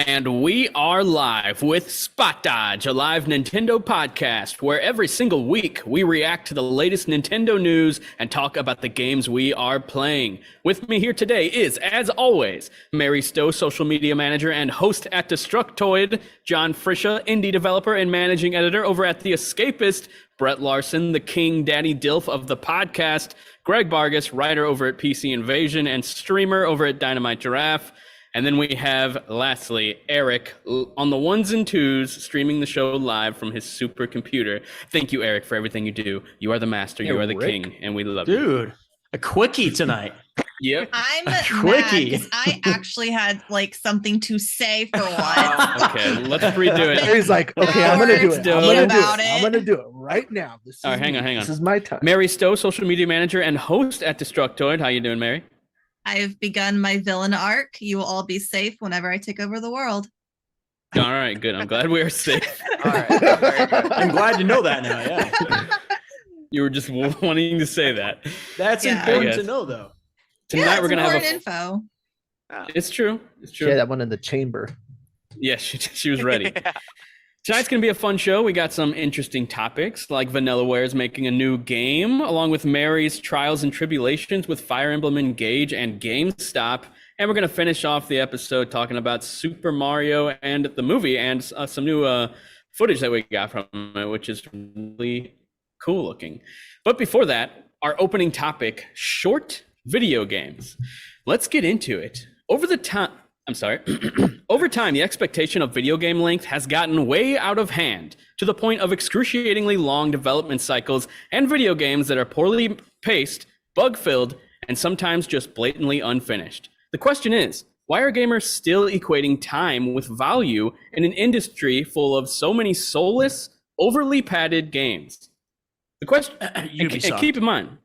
And we are live with Spot Dodge, a live Nintendo podcast where every single week we react to the latest Nintendo news and talk about the games we are playing. With me here today is, as always, Mary Stowe, social media manager and host at Destructoid, John Frisha, indie developer and managing editor over at The Escapist, Brett Larson, the king daddy dilf of the podcast, Greg Vargas, writer over at PC Invasion and streamer over at Dynamite Giraffe. And then we have, lastly, Eric on the ones and twos, streaming the show live from his supercomputer. Thank you, Eric, for everything you do. You are the master. You are the king, and we love you. Dude, a quickie tonight. Yep. I'm mad because I actually had something to say for once. Okay, let's redo it. He's like, okay, I'm gonna do it. I'm gonna do it right now. All right, hang on. This is my time. Mary Stowe, social media manager and host at Destructoid. How you doing, Mary? I've begun my villain arc. You will all be safe whenever I take over the world. All right, good. I'm glad we are safe. All right, very good. I'm glad to know that now. Yeah, you were just wanting to say that. That's important to know, though. Tonight we're gonna have info. It's true. It's true. Yeah, that one in the chamber. Yeah, she was ready. Tonight's going to be a fun show. We got some interesting topics, like Vanillaware making a new game, along with Mary's trials and tribulations with Fire Emblem Engage and GameStop. And we're going to finish off the episode talking about Super Mario and the movie and some new footage that we got from it, which is really cool looking. But before that, our opening topic, short video games. Let's get into it. Over time, the expectation of video game length has gotten way out of hand to the point of excruciatingly long development cycles and video games that are poorly paced, bug-filled, and sometimes just blatantly unfinished. The question is, why are gamers still equating time with value in an industry full of so many soulless, overly padded games? The question, and keep in mind,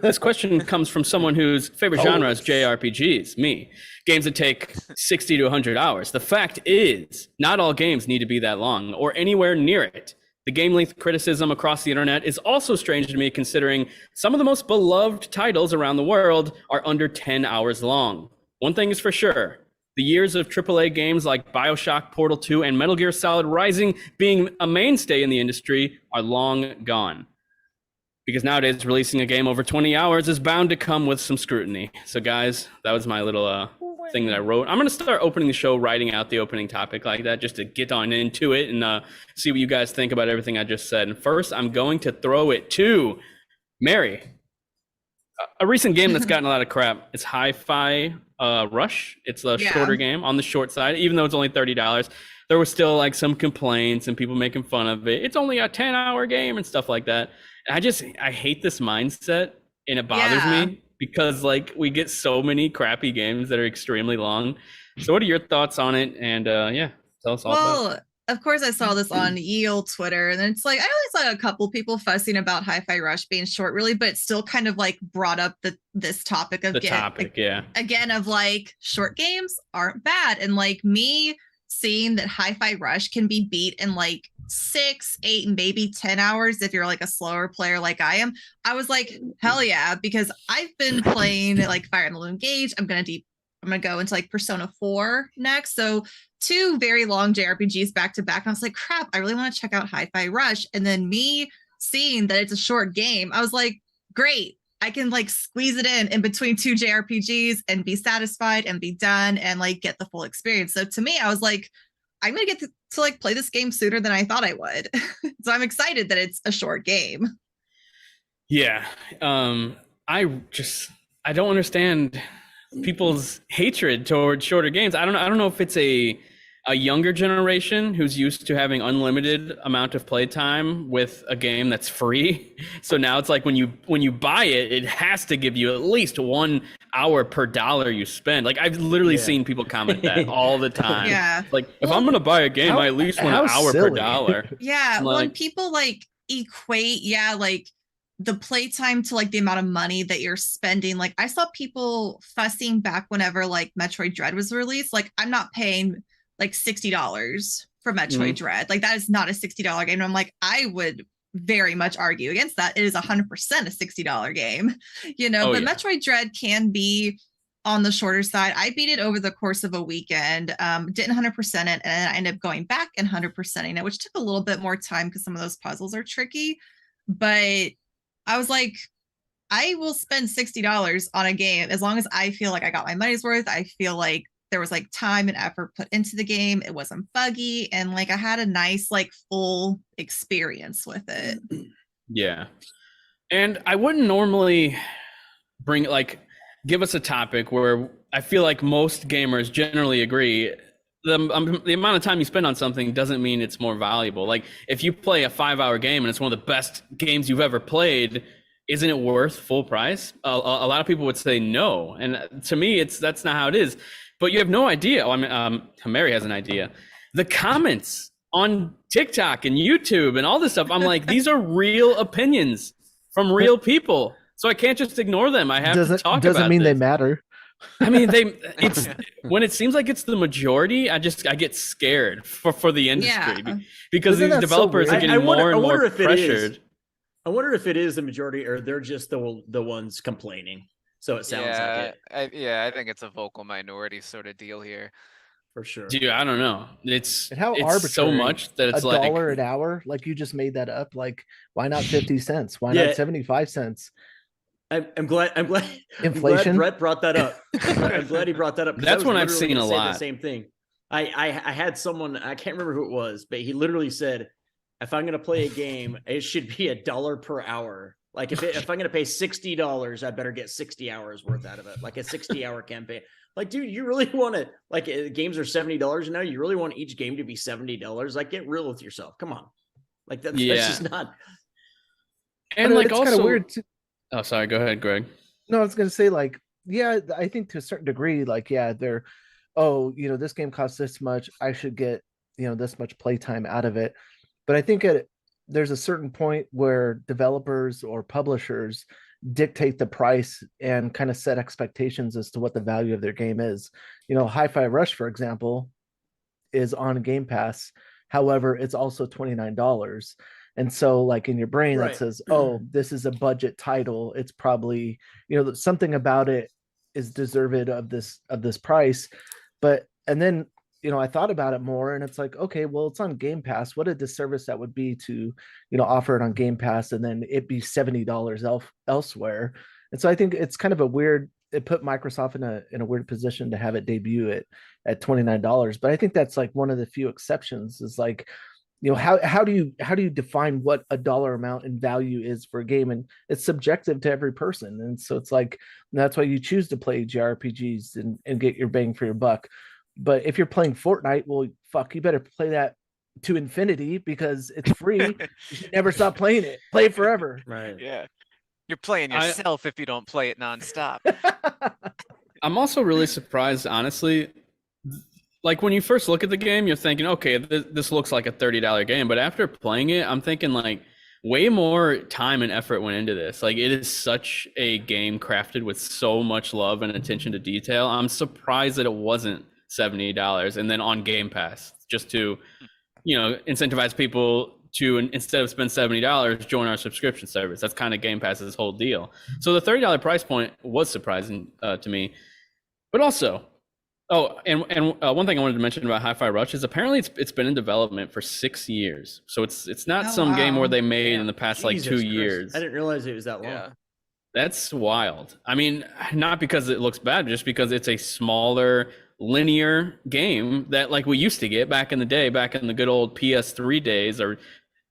this question comes from someone whose favorite genre is JRPGs, me. Games that take 60 to 100 hours. The fact is, not all games need to be that long or anywhere near it. The game length criticism across the internet is also strange to me, considering some of the most beloved titles around the world are under 10 hours long. One thing is for sure, the years of AAA games like BioShock, Portal 2, and Metal Gear Solid Rising being a mainstay in the industry are long gone. Because nowadays, releasing a game over 20 hours is bound to come with some scrutiny. So guys, that was my little thing that I wrote. I'm going to start opening the show, writing out the opening topic like that, just to get on into it and see what you guys think about everything I just said. And first, I'm going to throw it to Mary. A recent game that's gotten a lot of crap. It's Hi-Fi Rush. It's a shorter game on the short side, even though it's only $30. There was still some complaints and people making fun of it. It's only a 10-hour game and stuff like that. I hate this mindset, and it bothers me because we get so many crappy games that are extremely long. So what are your thoughts on it? And tell us all about it. Of course I saw this on Eel Twitter, and it's I only saw a couple people fussing about Hi-Fi Rush being short, really, but it still kind of brought up this topic of again of short games aren't bad, and me seeing that Hi-Fi Rush can be beat in 6, 8, and maybe 10 hours if you're a slower player like I am. I was like, hell yeah, because I've been playing Fire Emblem Engage. I'm gonna go into Persona 4 next. So 2 very long JRPGs back to back. I was like, crap, I really want to check out Hi-Fi Rush. And then me seeing that it's a short game, I was like, great. I can squeeze it in between 2 JRPGs and be satisfied and be done and get the full experience. So to me, I was like, I'm going to get to play this game sooner than I thought I would. So I'm excited that it's a short game. Yeah. I don't understand people's hatred toward shorter games. I don't know if it's a younger generation who's used to having unlimited amount of playtime with a game that's free. So now it's when you buy it, it has to give you at least 1 hour per dollar you spend. I've literally seen people comment that all the time. Yeah. If I'm gonna buy a game, I at least want an hour per dollar. Yeah. When people equate, the playtime to the amount of money that you're spending. I saw people fussing back whenever Metroid Dread was released. I'm not paying $60 for Metroid Dread. That is not a $60 game. And I'm I would very much argue against that. It is 100% a $60 game, but Metroid Dread can be on the shorter side. I beat it over the course of a weekend. Didn't 100% it, and I ended up going back and 100%ing it, which took a little bit more time because some of those puzzles are tricky. But I was like, I will spend $60 on a game as long as I feel like I got my money's worth. I feel like there was like time and effort put into the game. It wasn't buggy, and like I had a nice like full experience with it. Yeah. And I wouldn't normally bring give us a topic where I feel like most gamers generally agree the amount of time you spend on something doesn't mean it's more valuable. Like if you play a 5-hour game and it's one of the best games you've ever played, isn't it worth full price? A lot of people would say no. And to me, that's not how it is. But you have no idea. I mean, Mary has an idea. The comments on TikTok and YouTube and all this stuff, I'm like, these are real opinions from real people. So I can't just ignore them. I have to talk about it. Doesn't mean they matter. I mean, it's when it seems like it's the majority, I get scared for the industry because these developers are getting more and more pressured. I wonder if it is the majority or they're just the ones complaining. So it sounds like it. I think it's a vocal minority sort of deal here. For sure. Dude, I don't know. It's arbitrary. So much that it's like $1 an hour. Like you just made that up. Like why not 50 cents? Why not 75 cents? I'm glad inflation. Brett brought that up. I'm glad he brought that up. That's when I've seen a lot. The same thing. I had someone, I can't remember who it was, but he literally said, if I'm going to play a game, it should be $1 per hour. Like if I'm going to pay $60, I better get 60 hours worth out of it. Like a 60-hour campaign. Like, dude, you really want to, like games are $70 now. You really want each game to be $70? Like get real with yourself. Come on. Like that's just not. And like it's also kind of weird too. Oh, sorry. Go ahead, Greg. No, I was going to say like, yeah, I think to a certain degree, like, yeah, they're, this game costs this much. I should get, this much playtime out of it. But I think there's a certain point where developers or publishers dictate the price and kind of set expectations as to what the value of their game is. Hi-Fi Rush, for example, is on Game Pass. However, it's also $29. And so like in your brain that says, oh, this is a budget title. It's probably, something about it is deserved of this price. And then, I thought about it more and it's like, okay, well, it's on Game Pass. What a disservice that would be to, offer it on Game Pass and then it be $70 elsewhere. And so I think it's kind of it put Microsoft in a weird position to have it debut at $29. But I think that's like one of the few exceptions is like, how do you define what a dollar amount in value is for a game? And it's subjective to every person. And so it's like, that's why you choose to play JRPGs and get your bang for your buck. But if you're playing Fortnite, well, fuck, you better play that to infinity because it's free. You should never stop playing it. Play it forever. Right. Yeah. You're playing yourself if you don't play it nonstop. I'm also really surprised, honestly. Like when you first look at the game, you're thinking, okay, this looks like a $30 game. But after playing it, I'm thinking like way more time and effort went into this. Like it is such a game crafted with so much love and attention to detail. I'm surprised that it wasn't $70 and then on Game Pass just to, incentivize people to, instead of spend $70, join our subscription service. That's kind of Game Pass's whole deal. So the $30 price point was surprising to me. But also, one thing I wanted to mention about Hi-Fi Rush is apparently it's been in development for 6 years. So it's not some game where they made in the past like 2 years. I didn't realize it was that long. Yeah. That's wild. I mean, not because it looks bad, just because it's a smaller linear game that like we used to get back in the day, back in the good old PS3 days or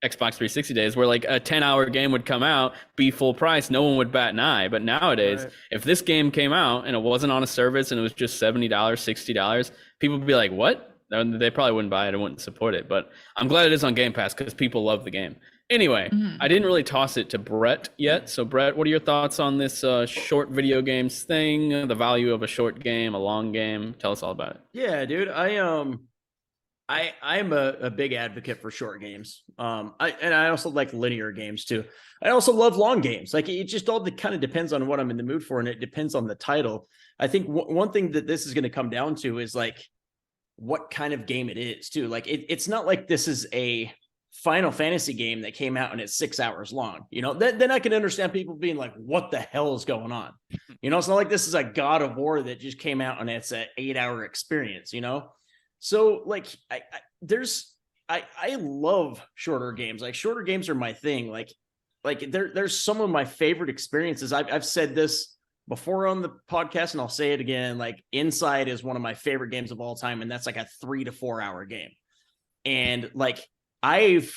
Xbox 360 days, where like a 10-hour game would come out, be full price, no one would bat an eye. But nowadays, if this game came out and it wasn't on a service and it was just $70, $60, people would be like, what? They probably wouldn't buy it and wouldn't support it. But I'm glad it is on Game Pass because people love the game. Anyway, I didn't really toss it to Brett yet. So Brett, what are your thoughts on this short video games thing, the value of a short game, a long game? Tell us all about it. Yeah, dude. I'm a big advocate for short games. I also like linear games too. I also love long games. Like it just all kind of depends on what I'm in the mood for, and it depends on the title. I think one thing that this is going to come down to is like what kind of game it is too. Like it's not like this is a Final Fantasy game that came out and it's 6 hours long. Then I can understand people being like, what the hell is going on? It's not like this is a God of War that just came out and it's an 8-hour experience, So like I love shorter games. Like shorter games are my thing. Like there's some of my favorite experiences. I've said this before on the podcast and I'll say it again. Like Inside is one of my favorite games of all time. And that's like a 3 to 4 hour game. And like, I've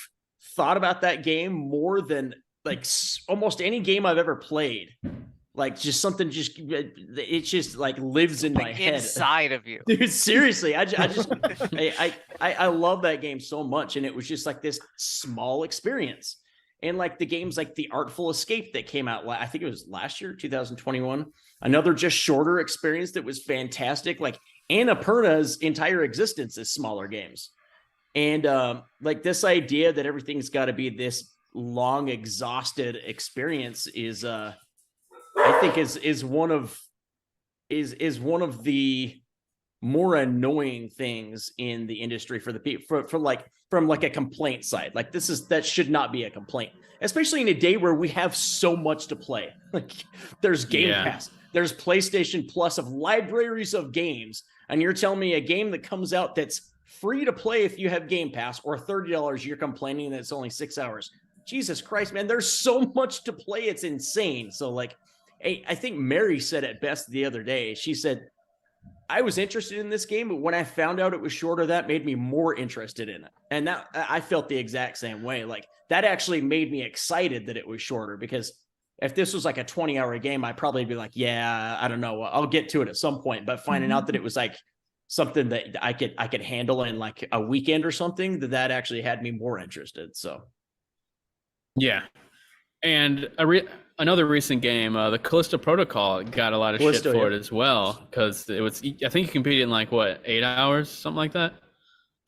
thought about that game more than like almost any game I've ever played. Like just something it just like lives in my head. Inside of you. Dude, seriously. I love that game so much. And it was just like this small experience. And like the games like The Artful Escape that came out, I think it was last year, 2021, another just shorter experience that was fantastic. Like Annapurna's entire existence is smaller games. And like this idea that everything's got to be this long, exhausted experience is, I think, is one of the more annoying things in the industry for the people from like a complaint side. Like that should not be a complaint, especially in a day where we have so much to play. Like there's Game Pass, there's PlayStation Plus of libraries of games, and you're telling me a game that comes out that's free to play if you have Game Pass, or $30, you're complaining that it's only 6 hours. Jesus Christ, man, there's so much to play. It's insane. So like, I think Mary said it best the other day. She said, I was interested in this game, but when I found out it was shorter, that made me more interested in it. And that I felt the exact same way. Like that actually made me excited that it was shorter, because if this was like a 20-hour game, I'd probably be like, yeah, I don't know, I'll get to it at some point. But finding out that it was like something that I could handle in like a weekend or something, that actually had me more interested. So yeah. And another recent game, the Callisto Protocol, got a lot of shit for it as well, because it was, I think you competed in like 8 hours, something like that.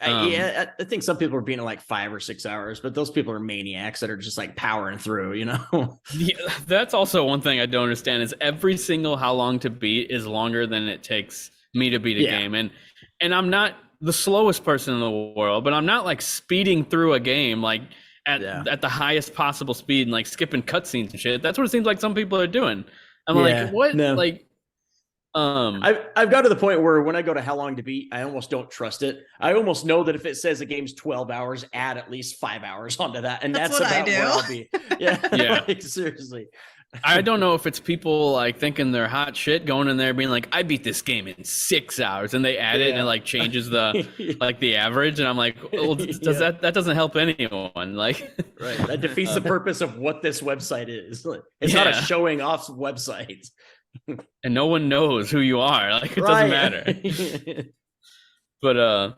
I think some people are being like 5 or 6 hours, but those people are maniacs that are just like powering through, Yeah, that's also one thing I don't understand, is every single how long to beat is longer than it takes me to beat a game. And I'm not the slowest person in the world, but I'm not like speeding through a game like at the highest possible speed and like skipping cutscenes and shit. That's what it seems like some people are doing. I'm like, what? No. Like, I've got to the point where when I go to how long to beat, I almost don't trust it. I almost know that if it says a game's 12 hours, add at least 5 hours onto that, and that's about where I'll be. Yeah. Like, seriously. I don't know if it's people like thinking they're hot shit, going in there being like, I beat this game in 6 hours, and they add it and it like changes the like the average, and I'm like, well, that doesn't help anyone. Like, right, that defeats the purpose of what this website is. It's not a showing off website, and no one knows who you are. Like, it doesn't matter. But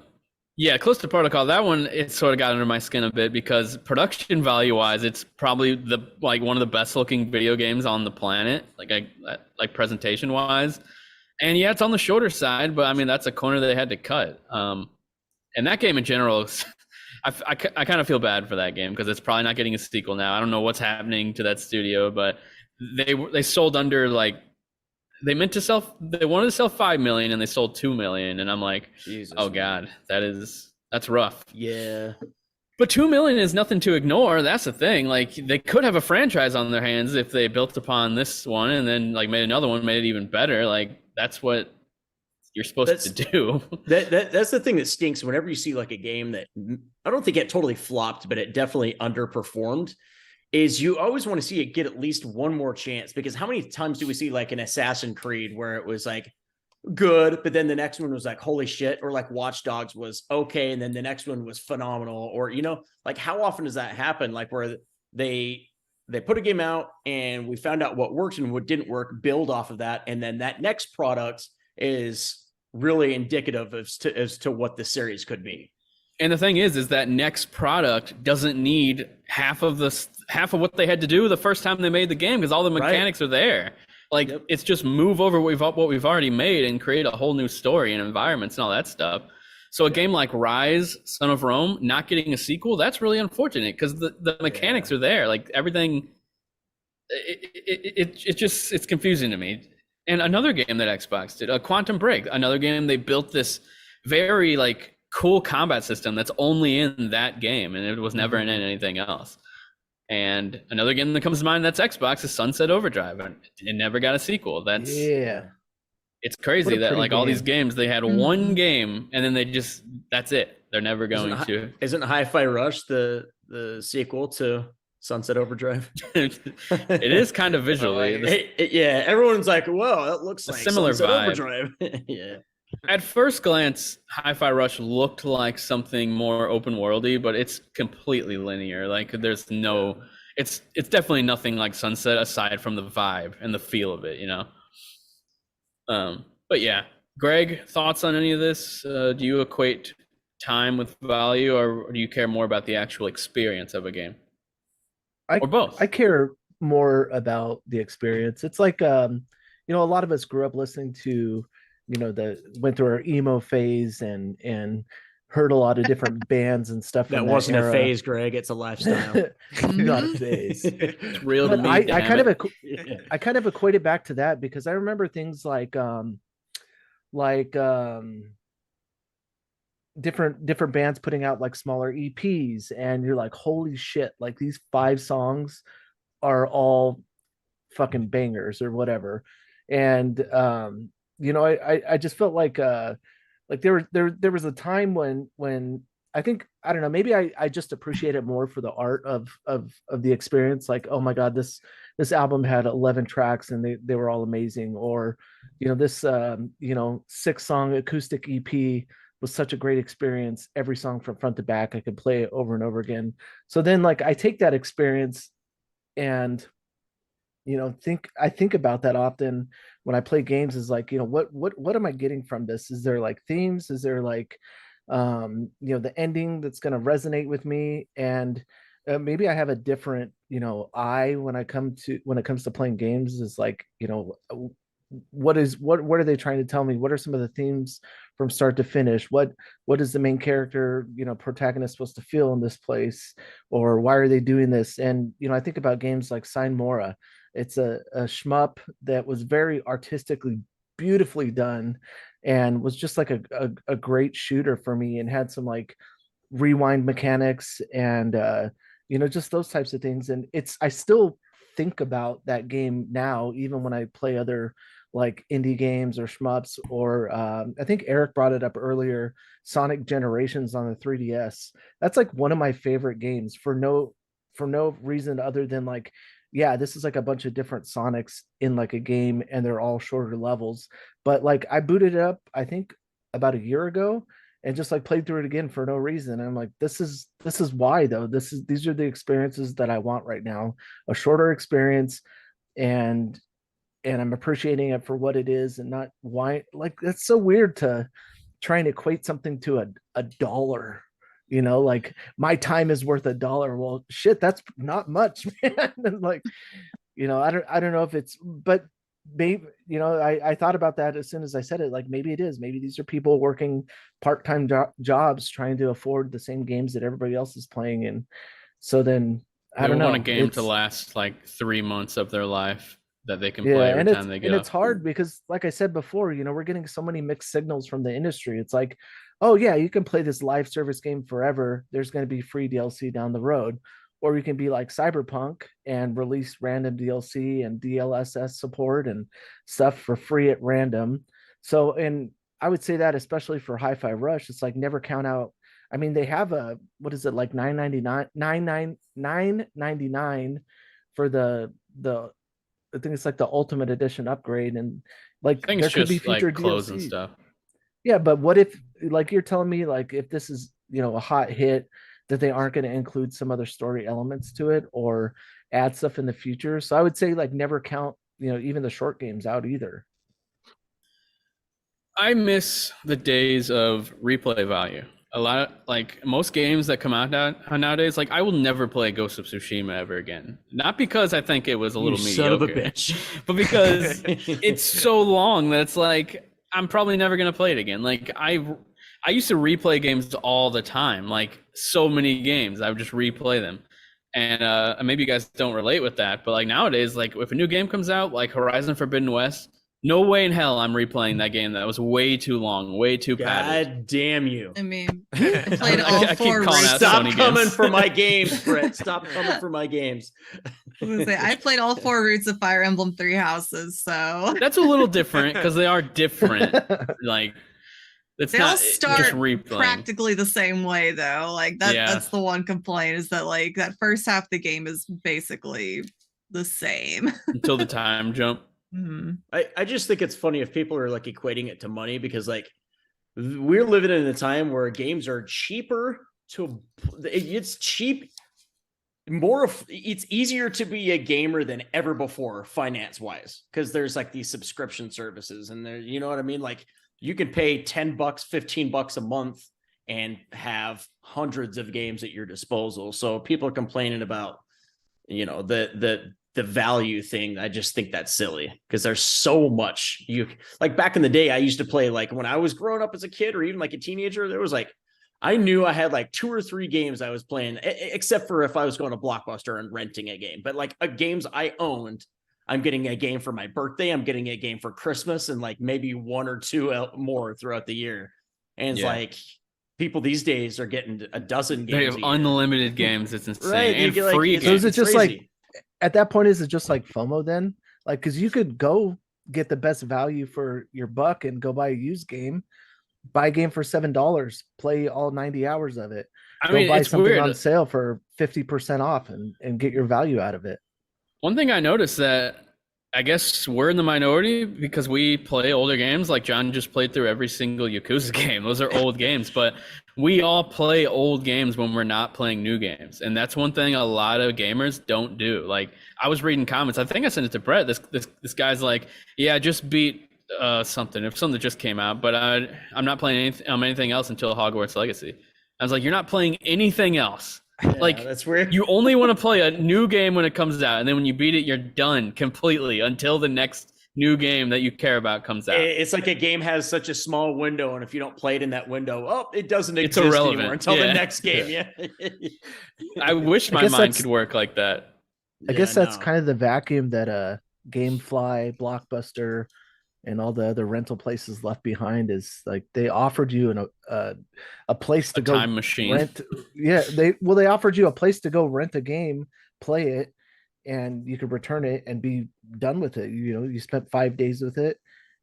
yeah, Callisto Protocol, that one, it sort of got under my skin a bit, because production value wise, it's probably one of the best looking video games on the planet, like presentation wise. And yeah, it's on the shorter side, but I mean, that's a corner they had to cut. And that game in general, I kind of feel bad for that game, because it's probably not getting a sequel now. I don't know what's happening to that studio, but they sold under like, they wanted to sell 5 million and they sold 2 million, and I'm like, Jesus, oh God, that's rough. Yeah. But 2 million is nothing to ignore. That's the thing. Like, they could have a franchise on their hands if they built upon this one and then like made another one, made it even better. Like, that's what you're supposed to do. That's the thing that stinks whenever you see like a game that, I don't think it totally flopped, but it definitely underperformed, is you always want to see it get at least one more chance. Because how many times do we see like an Assassin's Creed where it was like good, but then the next one was like, holy shit, or like Watch Dogs was okay, and then the next one was phenomenal, or like how often does that happen? Like where they put a game out and we found out what worked and what didn't work, build off of that, and then that next product is really indicative as to what the series could be. And the thing is that next product doesn't need half of what they had to do the first time they made the game, because all the mechanics are there. Like, it's just move over what we've already made and create a whole new story and environments and all that stuff. So a game like Rise, Son of Rome, not getting a sequel, that's really unfortunate, because the mechanics are there. Like, everything, it's confusing to me. And another game that Xbox did, Quantum Break, another game, they built this very like cool combat system that's only in that game, and it was never in anything else. And another game that comes to mind that's Xbox is Sunset Overdrive, and it never got a sequel. That's it's crazy that like all these games, they had one game and then that's it. They're never going to. Isn't Hi-Fi Rush the sequel to Sunset Overdrive? It is kind of visually. Yeah, everyone's like, "Whoa, that looks like similar Sunset vibe." Overdrive." Yeah. At first glance, Hi-Fi Rush looked like something more open worldy, but it's completely linear. Like there's no, it's definitely nothing like Sunset aside from the vibe and the feel of it, you know. But yeah, Greg, thoughts on any of this? Do you equate time with value, or do you care more about the actual experience of a game? Or both? I care more about the experience. It's like, you know, a lot of us grew up listening to, you know, went through our emo phase and heard a lot of different bands and stuff. That wasn't a phase, Greg. It's a lifestyle. Not a phase. It's real to me. I kind of equate it back to that because I remember things like different bands putting out like smaller EPs, and you're like, holy shit, like these 5 songs are all fucking bangers or whatever. And you know, I just felt like there was a time when I think, I don't know, maybe I just appreciate it more for the art of the experience. Like, oh my God, this album had 11 tracks and they were all amazing. Or, you know, this you know, 6-song acoustic EP was such a great experience. Every song from front to back, I could play it over and over again. So then like I take that experience and, you know, I think about that often when I play games, is like, you know, what am I getting from this? Is there like themes? Is there like, you know, the ending that's going to resonate with me? And maybe I have a different, you know, eye when it comes to playing games, is like, you know, what are they trying to tell me? What are some of the themes from start to finish? What is the main character, you know, protagonist supposed to feel in this place? Or why are they doing this? And, you know, I think about games like Sign Mora. It's a shmup that was very artistically beautifully done and was just like a great shooter for me, and had some like rewind mechanics and you know, just those types of things. And I still think about that game now, even when I play other like indie games or shmups. Or I think Eric brought it up earlier, Sonic Generations on the 3DS. That's like one of my favorite games for no reason other than like, yeah, this is like a bunch of different Sonics in like a game, and they're all shorter levels. But like I booted it up, I think about a year ago, and just like played through it again for no reason. And I'm like, this is why though. These are the experiences that I want right now. A shorter experience, and I'm appreciating it for what it is, and not why. Like that's so weird to try and equate something to a dollar. You know, like my time is worth $1. Well, shit, that's not much, man. And like, you know, I don't know if it's, but maybe, you know, I thought about that as soon as I said it. Like maybe it is. Maybe these are people working part-time jobs trying to afford the same games that everybody else is playing. And so then I don't know. Want a game to last like 3 months of their life that they can play every time they go. And it's hard because, like I said before, you know, we're getting so many mixed signals from the industry. It's like, oh yeah, you can play this live service game forever. There's going to be free DLC down the road. Or you can be like Cyberpunk and release random DLC and DLSS support and stuff for free at random. So, and I would say that especially for Hi-Fi Rush, it's like never count out. I mean, they have what is it, like $9.99 for the I think it's like the Ultimate Edition upgrade, and like there could be future like clothes and stuff. Yeah, but what if, like you're telling me, like if this is, you know, a hot hit, that they aren't going to include some other story elements to it or add stuff in the future? So I would say like never count, you know, even the short games out either. I miss the days of replay value. A lot of, like most games that come out nowadays, like I will never play Ghost of Tsushima ever again. Not because I think it was a little mediocre, son of a bitch, but because it's so long that it's like I'm probably never gonna play it again. Like I used to replay games all the time, like so many games. I would just replay them, and maybe you guys don't relate with that, but like nowadays, like if a new game comes out, like Horizon Forbidden West, No way in hell I'm replaying that game. That was way too long, way too padded. God damn you. I mean, I played all I keep four calling routes. out Stop Sony coming games. for my games, Brett. Stop coming for my games. I was gonna say, I played all four routes of Fire Emblem Three Houses, so That's a little different because they are different. Like, it's they not all start just replaying. practically the same way, though. Like that's the one complaint is that like that first half of the game is basically the same Until the time jump. Mm-hmm. I just think it's funny if people are like equating it to money, because like we're living in a time where games are cheaper it's cheap, it's easier to be a gamer than ever before finance wise, because there's like these subscription services and there, you know what I mean? Like you can pay $10, $15 a month and have hundreds of games at your disposal. So people are complaining about, you know, the value thing. I just think that's silly because there's so much like back in the day. I used to play, like when I was growing up as a kid or even like a teenager, there was like, I knew I had like 2 or 3 games I was playing, except for if I was going to Blockbuster and renting a game, but like games I owned, I'm getting a game for my birthday. I'm getting a game for Christmas and like maybe 1 or 2 more throughout the year. And it's like, people these days are getting a dozen games. They have unlimited games. It's insane. Right, and like, free it's, So games. is it just crazy. like, at that point, is it just like FOMO then? Like, because you could go get the best value for your buck and go buy a used game, buy a game for $7, play all 90 hours of it. I Go mean, buy it's something weird. on sale for 50% off and get your value out of it. One thing I noticed that I guess we're in the minority because we play older games. Like John just played through every single Yakuza game. Those are old games, but we all play old games when we're not playing new games. And that's one thing a lot of gamers don't do. Like I was reading comments. I think I sent it to Brett. This guy's like, yeah, I just beat something. If something just came out, but I'm not playing anything else until Hogwarts Legacy. I was like, you're not playing anything else. Yeah, like that's weird. You only want to play a new game when it comes out, and then when you beat it, you're done completely until the next new game that you care about comes out. It's like a game has such a small window, and if you don't play it in that window, it doesn't It's exist irrelevant. anymore until Yeah. the next game. Yeah. I wish my guess mind that's- could work like that. I guess that's kind of the vacuum that GameFly, Blockbuster, and all the other rental places left behind is like they offered you a place to go Time machine. rent. Yeah, they offered you a place to go rent a game, play it, and you could return it and be done with it. You know, you spent 5 days with it,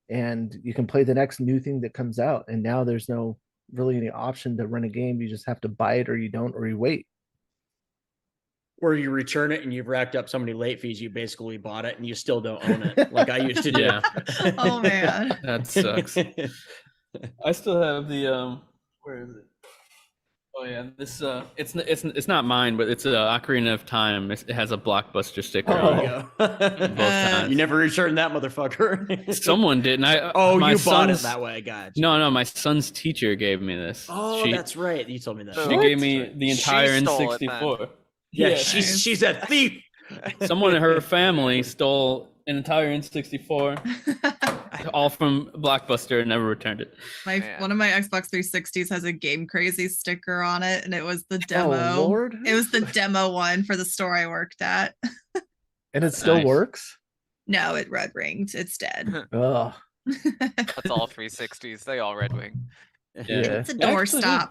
and you can play the next new thing that comes out. And now there's no really any option to rent a game. You just have to buy it, or you don't, or you wait. Or you return it and you've racked up so many late fees, you basically bought it and you still don't own it, like I used to do. Yeah. Oh man. That sucks. I still have the where is it? Oh yeah, this it's not mine, but it's Ocarina of Time. It has a Blockbuster sticker There on you it. go. Both times. You never returned that motherfucker. Someone didn't. Oh, my you bought it son's- that way. Gotcha. No, my son's teacher gave me this. Oh, she, that's right. You told me that. She gave me the She entire stole it, N64. Yeah, she's a thief. Someone in her family stole an entire N64, all from Blockbuster, and never returned it. Man. One of my Xbox 360s has a Game Crazy sticker on it, and it was the demo. Oh Lord! It was the demo one for the store I worked at. And it still Nice. works. No, it red ringed. It's dead. Oh, That's all 360s. They all red wing. Yeah. It's a doorstop.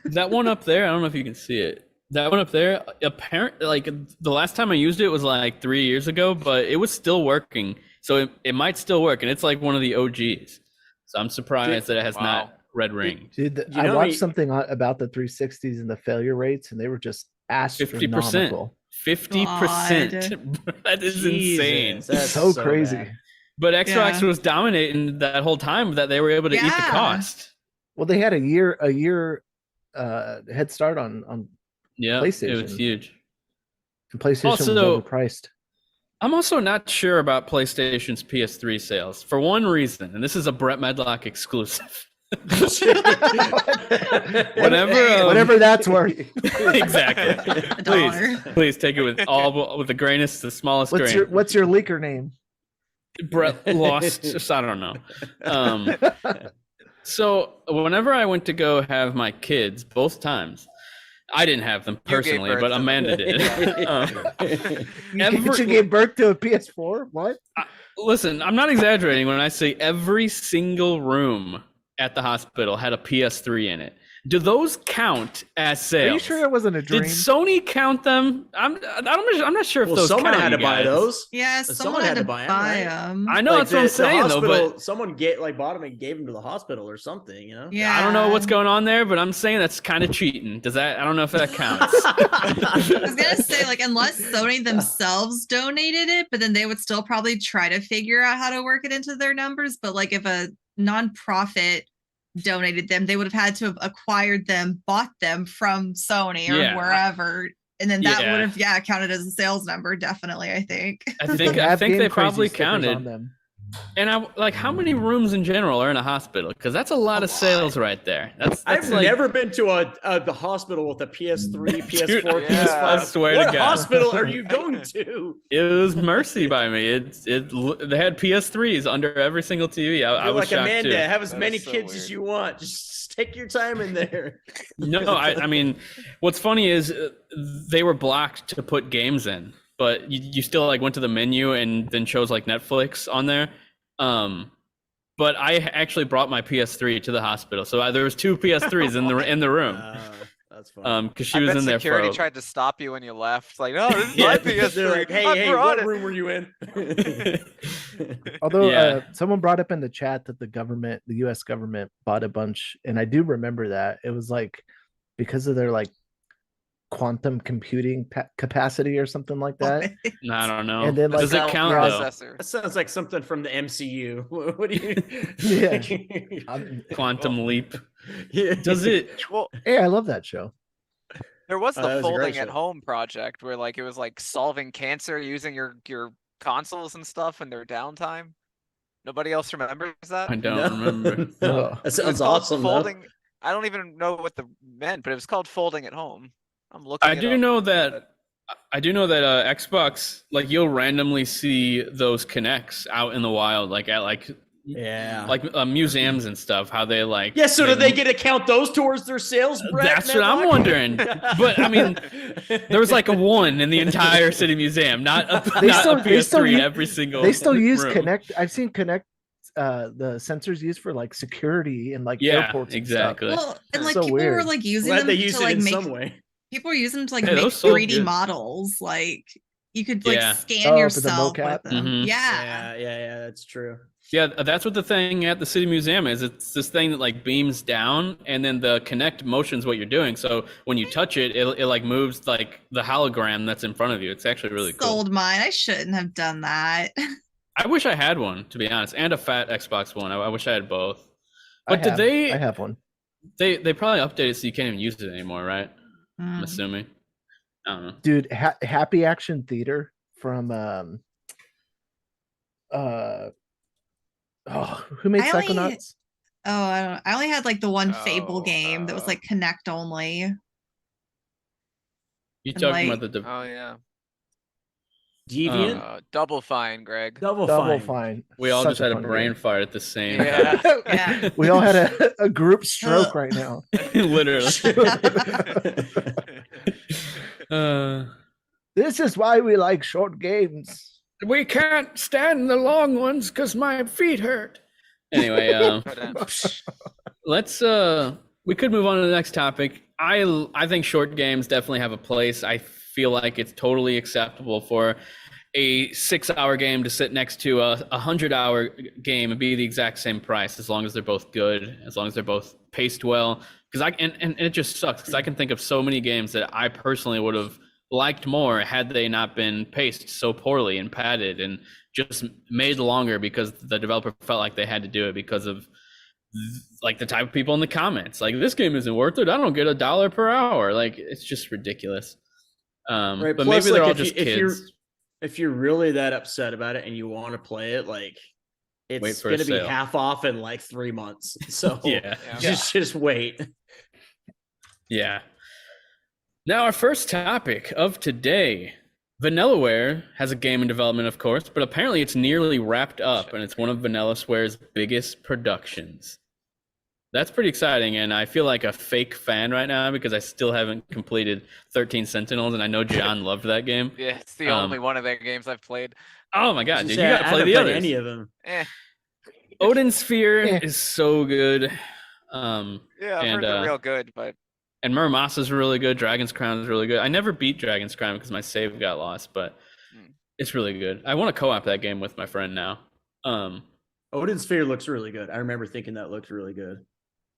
That one up there, I don't know if you can see it. That one up there, apparently, like the last time I used it was like 3 years ago, but it was still working. So it might still work, and it's like one of the OGs. So I'm surprised that it has Wow. not red ringed. dude, You I know watched me- something about the 360s and the failure rates, and they were just 50%. astronomical. 50%. That is insane. Jesus, that's So crazy. bad. But Xbox Yeah. was dominating that whole time that they were able to eat the Yeah. cost. Well, they had a year head start on Yeah, it was PlayStation. huge. PlayStation was Also- overpriced. I'm also not sure about PlayStation's PS3 sales for one reason, and this is a Brett Medlock exclusive. Whatever, Whatever that's worth. exactly. A dollar. Please take it with the grainest, the smallest What's grain. your leaker name? Brett lost. Just, I don't know. So whenever I went to go have my kids, both times, I didn't have them You gave personally, birth but to them. Amanda did. You gave birth to a PS4? What? Listen, I'm not exaggerating when I say every single room at the hospital had a PS3 in it. Do those count as sales? Are you sure it wasn't a dream? Did Sony count them? I'm not sure if Well, those someone count, had to you buy guys. those. Yeah, someone had to buy them. I know, that's what I'm saying though, but someone bought them and gave them to the hospital or something, you know? Yeah, I don't know what's going on there, but I'm saying that's kind of cheating. Does that? I don't know if that counts. I was gonna say, like, unless Sony themselves donated it, but then they would still probably try to figure out how to work it into their numbers. But like, if a nonprofit donated them, they would have had to have acquired them, bought them from Sony or wherever, and then that would have counted as a sales number. Definitely, I think. I think they probably counted. And how many rooms in general are in a hospital? Because that's a lot of sales right there. That's I've never been to the hospital with a PS3, PS4, Dude, PS5. I swear what to God. hospital are you going to? It was mercy by me. They had PS3s under every single TV. I was like, shocked Amanda, too. have as many so kids weird. as you want. Just take your time in there. No, I mean, what's funny is they were blocked to put games in, but you still like went to the menu and then chose like Netflix on there. But I actually brought my PS3 to the hospital, so there was 2 PS3s in the room. That's fun. Because she was in there for. Security tried to stop you when you left. Like, no, this is my They're PS3. like, hey, I brought what it. room were you in? Although someone brought up in the chat that the U.S. government bought a bunch, and I do remember that it was like because of their like quantum computing capacity or something like that. No, I don't know. And then, like, does it count though? That sounds like something from the MCU. What do you? Yeah. Quantum leap. Yeah. Does it? Well, Hey, I love that show. there was that the was a great folding at show. home project where like it was like solving cancer using your consoles and stuff in their downtime. Nobody else remembers that? I don't remember. No. Oh. That It was sounds called awesome. though. Folding. I don't even know what the meant, but it was called folding at home. I'm looking. I it do up. know that Xbox, like you'll randomly see those Kinects out in the wild, like at museums and stuff. How they like? Yeah. So do they get to count those towards their sales? Brett, That's what I'm Medlock? wondering. But I mean, there was like a 1 in the entire city museum, not a PS3 in every single. They still use room. Connect. I've seen Connect. The sensors used for like security and like airports. And exactly. Well, and like So people were weird. like using Glad them they to use it like in make some way. people were using them to like Hey, make those sold 3D good. models. Like you could like Yeah. scan For the yourself mocap? with them. Mhm. Yeah. Yeah. That's true. Yeah, that's what the thing at the City Museum is. It's this thing that like beams down, and then the Kinect motions what you're doing. So when you touch it, it like moves like the hologram that's in front of you. It's actually really cool. Sold mine. I shouldn't have done that. I wish I had one, to be honest, and a fat Xbox One. I wish I had both. But I have one. They probably updated so you can't even use it anymore, right? I'm assuming. I don't know. Dude, Happy Action Theater from who made Psychonauts? I only had like the one Fable Oh, game that was like Connect only. You And, talking like- about the Oh yeah. Deviant. Double Fine, Greg. Double Double fine. Fine. we all Such just had a fun brain game. fart at the same Yeah. Yeah. We all had a group stroke right now. literally. This is why we like short games. We can't stand the long ones because my feet hurt. Anyway, let's we could move on to the next topic. I think short games definitely have a place. I feel like it's totally acceptable for a 6-hour game to sit next to a 100-hour game and be the exact same price, as long as they're both good, as long as they're both paced well. Because and it just sucks because I can think of so many games that I personally would have liked more had they not been paced so poorly and padded and just made longer because the developer felt like they had to do it because of like the type of people in the comments. Like, this game isn't worth it. I don't get $1 per hour. Like, it's just ridiculous. Right. But Plus, maybe they're like, all just kids. If you're really that upset about it and you want to play it, like Wait it's for a going to be sale. half off in like 3 months. So Yeah. just wait. Yeah. Now, our first topic of today. Vanillaware has a game in development, of course, but apparently it's nearly wrapped up, and it's one of Vanillasware's biggest productions. That's pretty exciting, and I feel like a fake fan right now because I still haven't completed 13 Sentinels, and I know John loved that game. Yeah, it's the only one of their games I've played. Oh my god, dude, you I gotta play haven't the played others. any of them. Odin Sphere Yeah. is so good. Yeah, I've heard they're real good, but and Muramasa's really good. Dragon's Crown is really good. I never beat Dragon's Crown because my save got lost, but it's really good. I want to co-op that game with my friend now. Odin Sphere looks really good. I remember thinking that looked really good.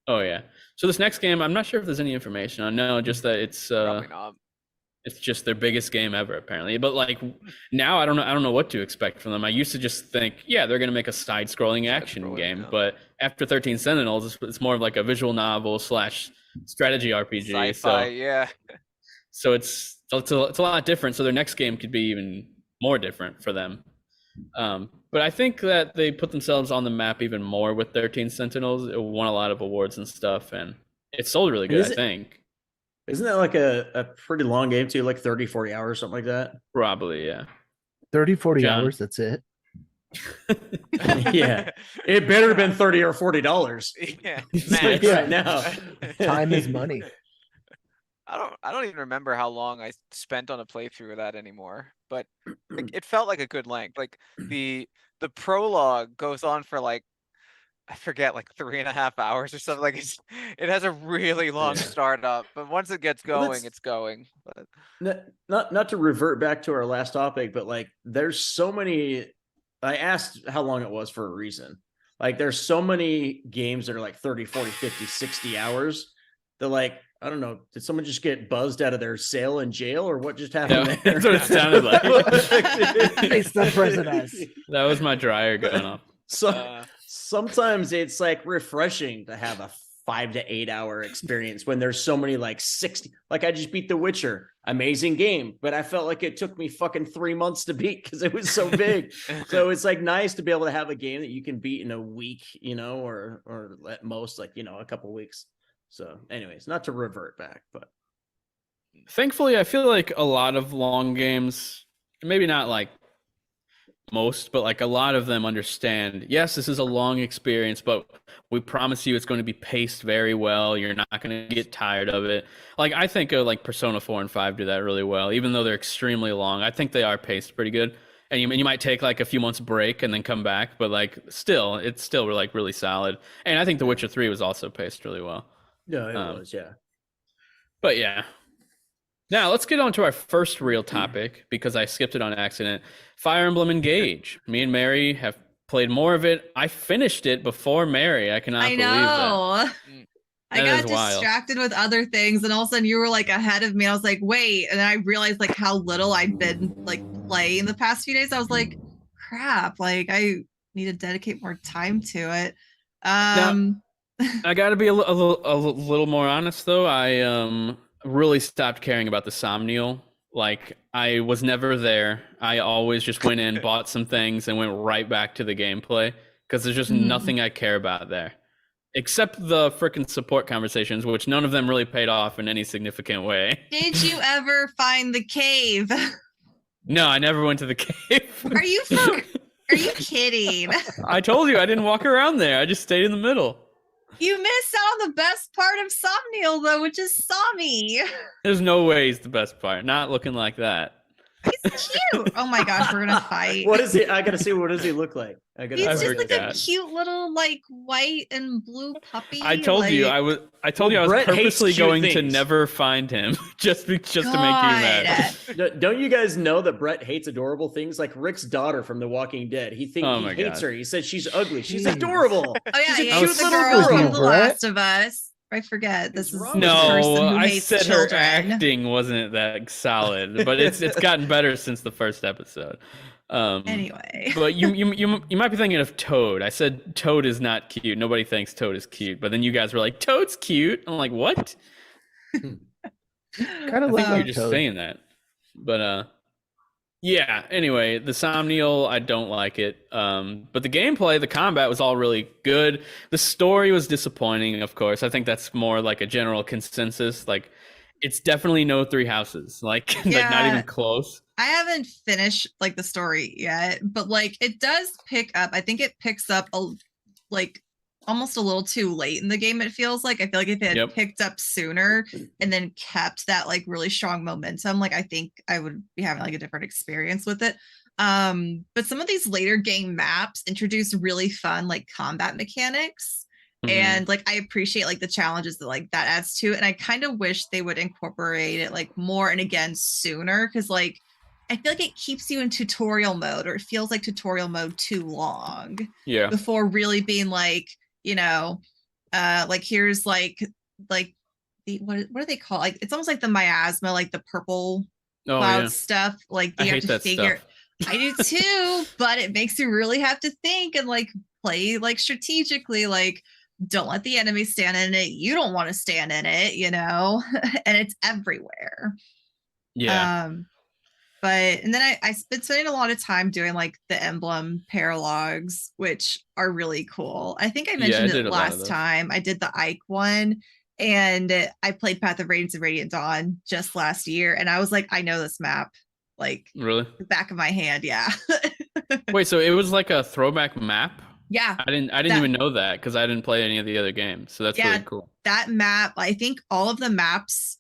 Oh yeah. So this next game, I'm not sure if there's any information on. No, just that it's probably not. It's just their biggest game ever, apparently. But like now, I don't know what to expect from them. I used to just think, yeah, they're gonna make a side-scrolling action game. Yeah. But after 13 Sentinels, it's more of like a visual novel / strategy RPG. Sci-fi, yeah. So it's a lot different. So their next game could be even more different for them. But I think that they put themselves on the map even more with 13 Sentinels. It won a lot of awards and stuff, and it sold really good, I think. Isn't that like a pretty long game too, like 30, 40 hours, something like that? Probably, yeah. 30, 40 John? hours, that's it. Yeah. It better have been $30 or $40. Yeah. Max Yeah. right now. Time is money. I don't even remember how long I spent on a playthrough of that anymore, but like, it felt like a good length. Like the prologue goes on for like, I forget, like 3.5 hours or something. Like it has a really long startup, but once it gets going, it's going. But Not to revert back to our last topic, but like there's so many. I asked how long it was for a reason. Like there's so many games that are like 30, 40, 50, 60 hours. They're like, I don't know, did someone just get buzzed out of their cell in jail or what just happened there? That's what it sounded like. It's the president. That was my dryer going off. So sometimes it's like refreshing to have a 5 to 8 hour experience when there's so many like 60. Like I just beat The Witcher, amazing game, but I felt like it took me fucking 3 months to beat because it was so big. So it's like nice to be able to have a game that you can beat in a week, or at most like a couple weeks. So, anyways, not to revert back, but thankfully, I feel like a lot of long games, maybe not like most, but like a lot of them understand, yes, this is a long experience, but we promise you it's going to be paced very well. You're not going to get tired of it. Like I think like Persona 4 and 5 do that really well, even though they're extremely long. I think they are paced pretty good. And you might take like a few months break and then come back, but like it's still like really solid. And I think The Witcher 3 was also paced really well. No, it was, yeah. But yeah. Now let's get on to our first real topic because I skipped it on accident. Fire Emblem Engage. Me and Mary have played more of it. I finished it before Mary. I cannot believe that. I got distracted with other things, and all of a sudden you were like ahead of me. I was like, wait, and I realized like how little I'd been like playing the past few days. I was like, crap, like I need to dedicate more time to it. Now, I got to be a little more honest though. I really stopped caring about the Somnial. Like I was never there. I always just went in, bought some things, and went right back to the gameplay because there's just nothing I care about there, except the frickin' support conversations, which none of them really paid off in any significant way. Did you ever find the cave? No, I never went to the cave. Are you kidding? I told you I didn't walk around there. I just stayed in the middle. You missed out on the best part of Somnial, though, which is Sami. There's no way he's the best part. Not looking like that. He's cute. Oh my gosh, we're gonna fight. What is he? I gotta see. What does he look like? He's just like a cute little like white and blue puppy. I told you I was Brett purposely hates cute going to things. never find him just to make you mad. Don't you guys know that Brett hates adorable things? Like Rick's daughter from The Walking Dead. He hates her. He said she's ugly. She's adorable. Oh yeah, she's yeah. a He's cute the little girl girl. from The Last of Us. I forget. This is the person No, who I hates said children. her acting wasn't that solid, but it's gotten better since the first episode. Anyway, but you might be thinking of Toad. I said Toad is not cute. Nobody thinks Toad is cute, but then you guys were like, Toad's cute. I'm like, what? Kind I of think like you're just saying that. But yeah, anyway, the Somnial, I don't like it. But the gameplay, the combat was all really good. The story was disappointing, of course. I think that's more like a general consensus. Like, it's definitely no Three Houses. Like, like not even close. I haven't finished like the story yet, but like it does pick up. I think it picks up like almost a little too late in the game, it feels like. I feel like if it had picked up sooner and then kept that like really strong momentum, like I think I would be having like a different experience with it. But some of these later game maps introduce really fun like combat mechanics. And like I appreciate like the challenges that like that adds to it. And I kind of wish they would incorporate it like more and again sooner, because like I feel like it keeps you in tutorial mode, or it feels like tutorial mode too long. Yeah. Before really being like, you know, like here's like the what do they call, like it's almost like the miasma, like the purple cloud stuff. Like you have to figure stuff. I do too, but it makes you really have to think and like play like strategically, like don't let the enemy stand in it. You don't want to stand in it, you know, and it's everywhere. Yeah. But and then I've been spending a lot of time doing like the emblem paralogs, which are really cool. I think I mentioned it last time. I did the Ike one, and I played Path of Radiance and Radiant Dawn just last year, and I was like, I know this map, like really the back of my hand. Yeah. Wait, so it was like a throwback map? Yeah. I didn't even know that because I didn't play any of the other games. So that's really cool. That map, I think all of the maps.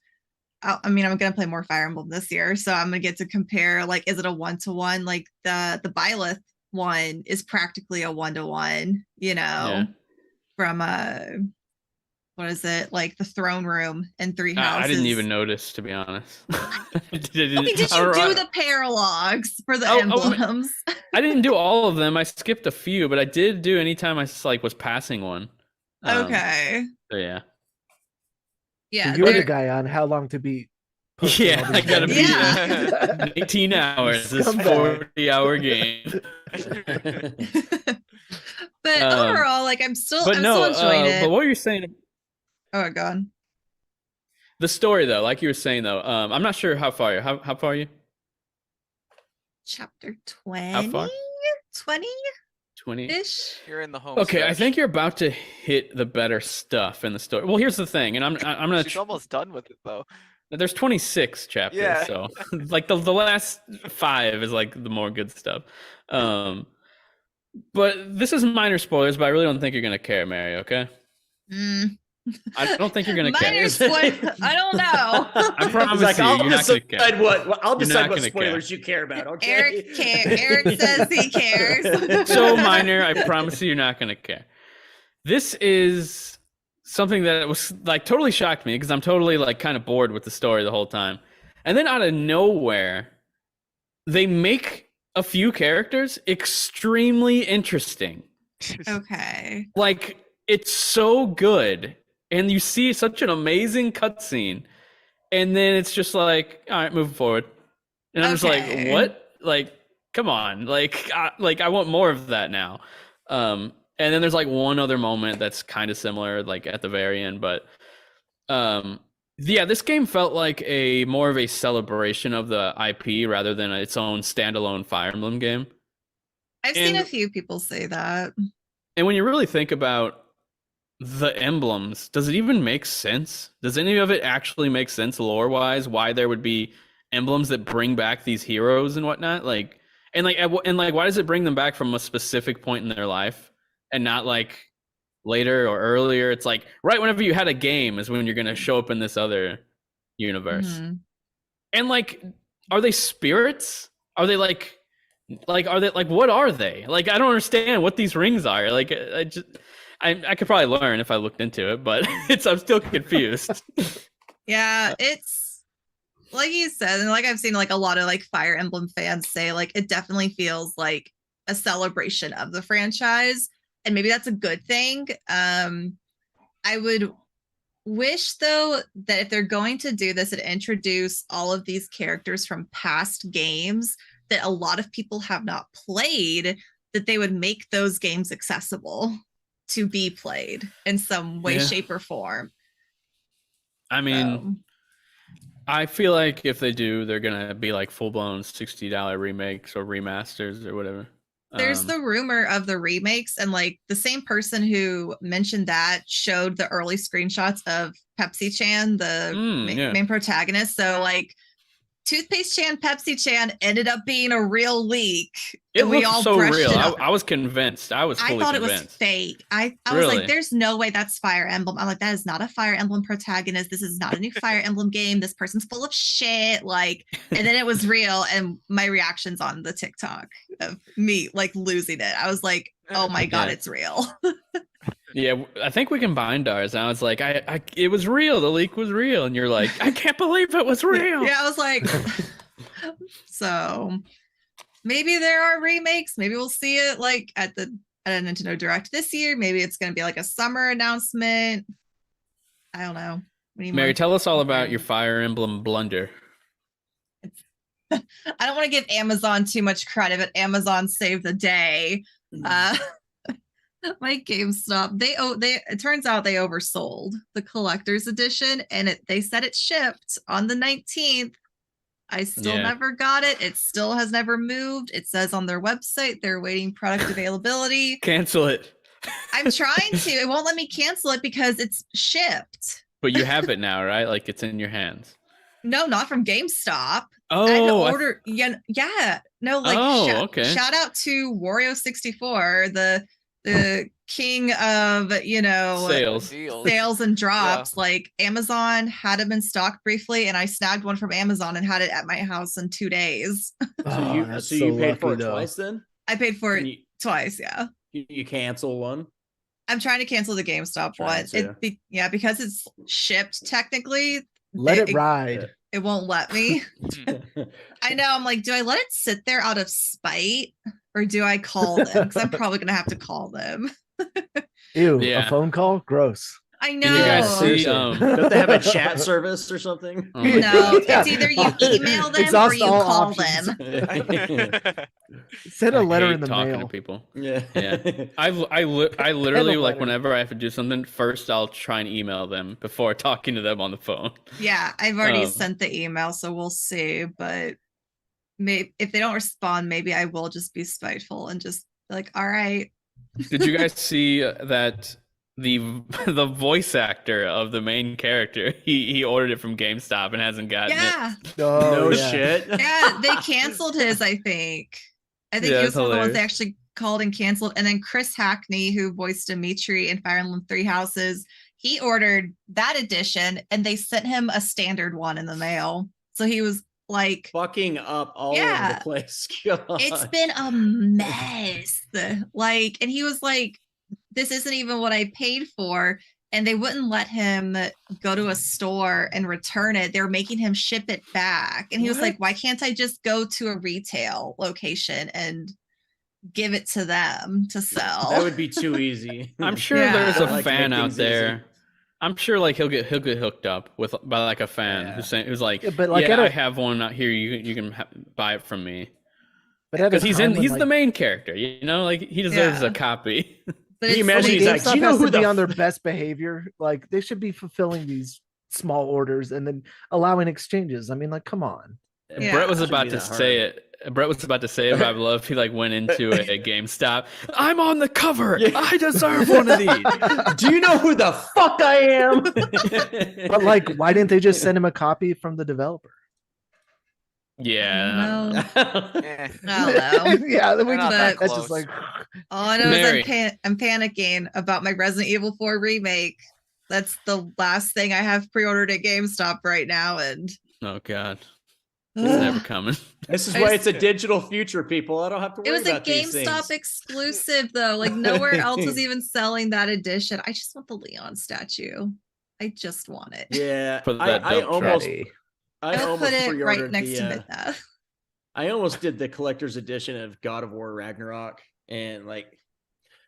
I mean, I'm gonna play more Fire Emblem this year, so I'm gonna get to compare. Like, is it a 1-to-1? Like the Byleth one is practically a 1-to-1. You know, from what is it, like the throne room and Three Houses? I didn't even notice, to be honest. Did you do the paralogs for the emblems? I didn't do all of them. I skipped a few, but I did do anytime I like was passing one. Okay. So yeah. Yeah, so you're the guy on how long to beat. Yeah, I gotta be 18 hours. This 40-hour game. But overall, like I'm still enjoying it. But what were you saying? Oh god. The story though, like you were saying though, I'm not sure how far. How far are you? Chapter 20. How far? 20-ish. You're in the home. Okay, stretch. I think you're about to hit the better stuff in the story. Well, here's the thing, and I'm gonna. She's almost done with it though. There's 26 chapters, so like the last 5 is like the more good stuff. But this is minor spoilers, but I really don't think you're gonna care, Mary. Okay. I don't think you're gonna care. I don't know. I promise you, you're not gonna care. I'll decide what spoilers you care about. Okay. Eric says he cares. So minor, I promise you, you're not gonna care. This is something that was like totally shocked me because I'm totally like kind of bored with the story the whole time, and then out of nowhere, they make a few characters extremely interesting. Okay. Like it's so good. And you see such an amazing cutscene, and then it's just like, all right, moving forward. And I'm just like, what? Like, come on, like I want more of that now. And then there's like one other moment that's kind of similar, like at the very end, but yeah, this game felt like a more of a celebration of the IP rather than its own standalone Fire Emblem game. I've seen a few people say that. And when you really think about the emblems, does it even make sense? Does any of it actually make sense lore-wise? Why there would be emblems that bring back these heroes and whatnot? Like, and why does it bring them back from a specific point in their life and not like later or earlier? It's like right whenever you had a game is when you're gonna show up in this other universe. And like, are they spirits? Are they like are they like what are they? Like I don't understand what these rings are. Like I could probably learn if I looked into it, but I'm still confused. Yeah, it's like you said, and like I've seen like a lot of like Fire Emblem fans say, like it definitely feels like a celebration of the franchise, and maybe that's a good thing. I would wish though that if they're going to do this and introduce all of these characters from past games that a lot of people have not played, that they would make those games accessible to be played in some way, shape, or form. I mean, I feel like if they do, they're gonna be like full-blown $60 remakes or remasters or whatever. There's the rumor of the remakes, and like the same person who mentioned that showed the early screenshots of Pepsi Chan, the main protagonist. So like Toothpaste Chan, Pepsi Chan ended up being a real leak. It and we looked all so brushed real. it off. I was convinced. I was fully thought convinced. it was fake. I was Really? like, there's no way that's Fire Emblem. I'm like, that is not a Fire Emblem protagonist. This is not a new Fire Emblem game. This person's full of shit. Like, and then it was real. And my reactions on the TikTok of me like losing it. I was like, oh my God, Yeah. it's real. Yeah, I think we combined ours. And I was like, it was real. The leak was real. And you're like, I can't believe it was real. Yeah, I was like, so maybe there are remakes. Maybe we'll see it like at a Nintendo Direct this year. Maybe it's going to be like a summer announcement. I don't know. Mary, tell us all about your Fire Emblem blunder. I don't want to give Amazon too much credit, but Amazon saved the day. My GameStop, it turns out they oversold the collector's edition, and they said it shipped on the 19th. I still never got it. It still has never moved. It says on their website they're waiting product availability. Cancel it. I'm trying to. It won't let me cancel it because it's shipped. But you have it now, right? Like it's in your hands. No, not from GameStop. Oh, I had to order. Yeah. No, like okay. Shout out to Wario64, the king of sales and drops. Yeah. Like Amazon had them in stock briefly, and I snagged one from Amazon and had it at my house in 2 days. So you paid for it twice then? I paid for it twice. Yeah. You cancel one? I'm trying to cancel the GameStop one. Because it's shipped technically. Let it ride. It won't let me. I know. I'm like, do I let it sit there out of spite, or do I call them? Because I'm probably gonna have to call them. Ew, a phone call? Gross. I know. Can you guys see, don't they have a chat service or something? No, it's either you email them or you call them. Send a letter in the talking mail. to people. Yeah. I literally like whenever I have to do something, first I'll try and email them before talking to them on the phone. Yeah, I've already sent the email, so we'll see. But maybe if they don't respond, maybe I will just be spiteful and just be like, all right. Did you guys see that the voice actor of the main character, he ordered it from GameStop and hasn't gotten it? No shit. Yeah, they canceled his, I think he was one of the ones they actually called and canceled. And then Chris Hackney, who voiced Dimitri in Fire Emblem Three Houses, he ordered that edition and they sent him a standard one in the mail. So he was like fucking up all over the place. God. It's been a mess. Like, and he was like, this isn't even what I paid for. And they wouldn't let him go to a store and return it. They were making him ship it back. And he was like, why can't I just go to a retail location and give it to them to sell? That would be too easy. I'm sure there's a fan out there. Easy. I'm sure like he'll get hooked up by like a fan who's like, I have one out here. You can buy it from me. Because he's the main character, like he deserves a copy. But can you imagine? He's like, do you know who be on their best behavior? Like they should be fulfilling these small orders and then allowing exchanges. I mean, like, come on. Yeah. Brett was about to say it. Brett was about to say it. I love. He like went into a GameStop. I'm on the cover. Yeah. I deserve one of these. Do you know who the fuck I am? But like, why didn't they just send him a copy from the developer? Yeah. No. Yeah, that's just like. All I know is I'm panicking about my Resident Evil 4 remake. That's the last thing I have pre-ordered at GameStop right now, and oh god, it's never coming. This is why it's a digital future, people. I don't have to worry about these things. It was a GameStop exclusive, though. Like nowhere else was even selling that edition. I just want the Leon statue. I just want it. Yeah, I almost put it right next to Midna. I almost did the collector's edition of God of War Ragnarok, and like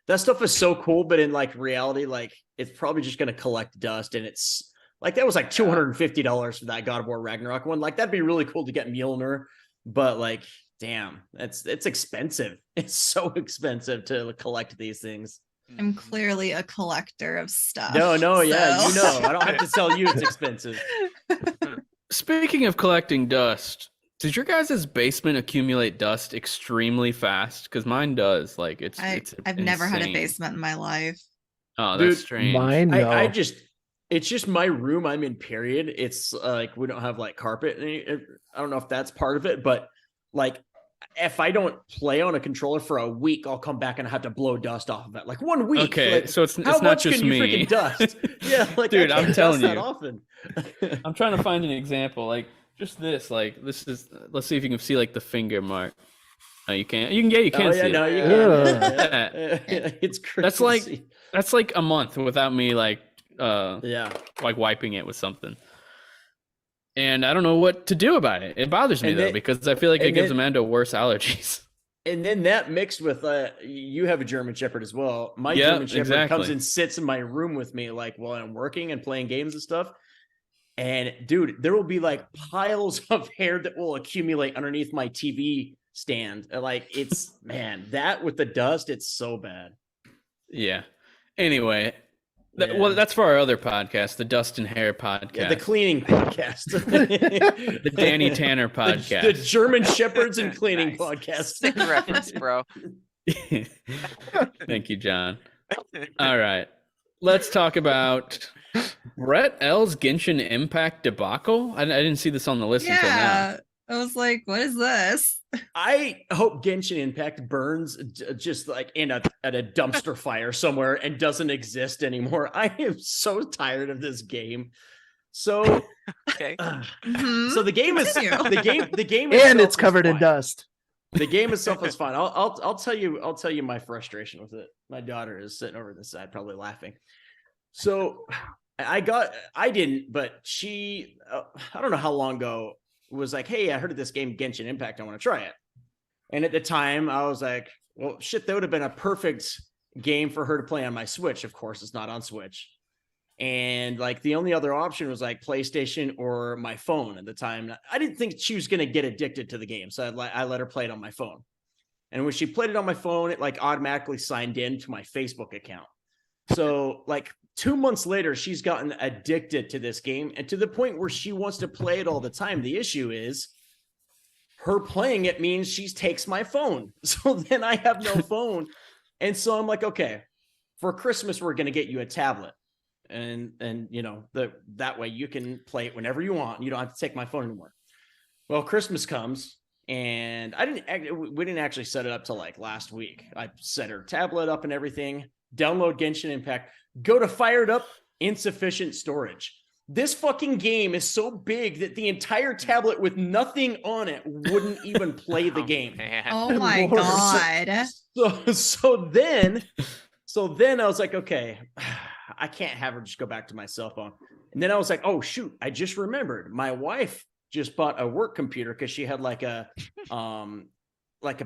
that stuff is so cool, but in like reality, like it's probably just gonna collect dust, and it's like that was like $250 for that God of War Ragnarok one. Like that'd be really cool to get Mjolnir, but like, damn, it's expensive. It's so expensive to collect these things. I'm clearly a collector of stuff. No, yeah, I don't have to tell you it's expensive. Speaking of collecting dust, does your guys' basement accumulate dust extremely fast? Because mine does. Like I've never had a basement in my life. Oh, that's strange. Mine, no. It's just my room I'm in, period. It's like we don't have like carpet. I don't know if that's part of it, but like if I don't play on a controller for a week, I'll come back and I have to blow dust off of it. Like 1 week. Okay, like, so it's how not much just can you me. freaking dust? Yeah, like Dude, I can't I'm telling dust you. that often. I'm trying to find an example. Like just this. Like this is. Let's see if you can see like the finger mark. No, you can't. You can Oh, yeah, see no, it. you Yeah. can. It's crazy. That's like a month without me like Yeah. like wiping it with something. And I don't know what to do about it. It bothers me And though then- because I feel like it and gives then- Amanda worse allergies. And then that mixed with you have a German Shepherd as well. My Yeah, German Shepherd exactly. comes and sits in my room with me like while I'm working and playing games and stuff. And dude, there will be like piles of hair that will accumulate underneath my TV stand. Like it's man, that with the dust, it's so bad. Yeah. Anyway, Yeah. well, that's for our other podcast, the Dust and Hair podcast, Yeah, the cleaning podcast. the Danny Tanner podcast. The German Shepherds and cleaning Nice. podcast. Sick reference, bro. Thank you, John. All right. Let's talk about Brett L's Genshin Impact debacle. I didn't see this on the list until now. Yeah. I was like, what is this? I hope Genshin Impact burns just like at a dumpster fire somewhere and doesn't exist anymore. I am so tired of this game. So, Okay. Mhm. so the game is Continue. the game And itself it's is covered in fine. dust. The game itself is fine. I'll tell you my frustration with it. My daughter is sitting over this side, probably laughing. So I didn't, but she I don't know how long ago was like, hey, I heard of this game Genshin Impact. I want to try it. And at the time, I was like, well, shit, that would have been a perfect game for her to play on my Switch. Of course, it's not on Switch. And like the only other option was like PlayStation or my phone at the time. I didn't think she was going to get addicted to the game. So I let her play it on my phone. And when she played it on my phone, it like automatically signed in to my Facebook account. So like 2 months later, she's gotten addicted to this game and to the point where she wants to play it all the time. The issue is her playing it means she takes my phone. So then I have no phone. And so I'm like, okay, for Christmas, we're going to get you a tablet. And you know, that way you can play it whenever you want. You don't have to take my phone anymore. Well, Christmas comes and we didn't actually set it up till like last week. I set her tablet up and everything, download Genshin Impact, go to fire it up, insufficient storage. This fucking game is so big that the entire tablet with nothing on it wouldn't even play the game. Man. Oh my Lord. God. So then I was like, okay, I can't have her just go back to my cell phone. And then I was like, oh shoot, I just remembered my wife just bought a work computer because she had like a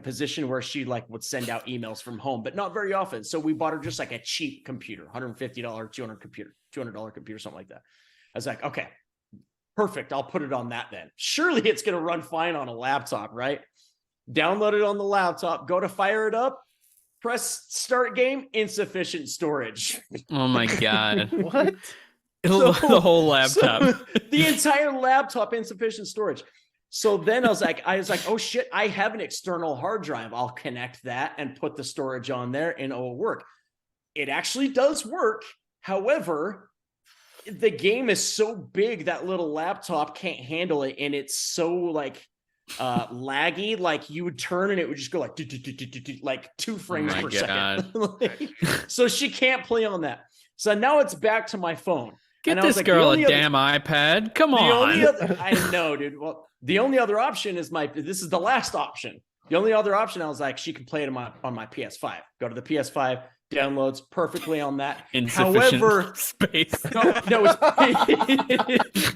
position where she like would send out emails from home, but not very often. So we bought her just like a cheap computer, $150, $200 computer, something like that. I was like, okay, perfect. I'll put it on that then. Surely it's going to run fine on a laptop, right? Download it on the laptop, go to fire it up, press start game, insufficient storage. Oh my God. What? The whole laptop. So, the entire laptop, insufficient storage. So then I was like, oh shit, I have an external hard drive. I'll connect that and put the storage on there and it'll work. It actually does work. However, the game is so big that little laptop can't handle it. And it's so like laggy, like you would turn and it would just go like 2 frames per second. Like, so she can't play on that. So now it's back to my phone. Get And I was this like, girl a the only damn iPad. Come the on. only other, I know, dude. Well, the only other option is this is the last option. The only other option, I was like, she can play it on my PS5. Go to the PS5, downloads perfectly on that. Insufficient However, space. no,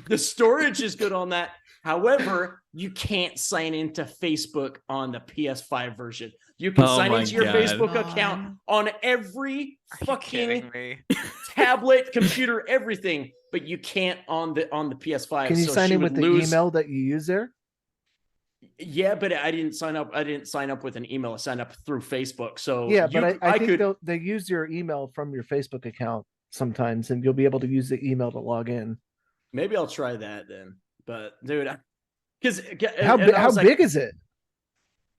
the storage is good on that. However, you can't sign into Facebook on the PS5 version. You can Oh sign my into your God. Facebook God. account on every Are you fucking kidding me? tablet, computer, everything, but you can't on the PS5. Can you so sign she in would with the lose. email that you use there? Yeah, but I didn't sign up. I didn't sign up with an email. I signed up through Facebook. So Yeah, but I think could. they use your email from your Facebook account sometimes, and you'll be able to use the email to log in. Maybe I'll try that then. But dude, because How big is it?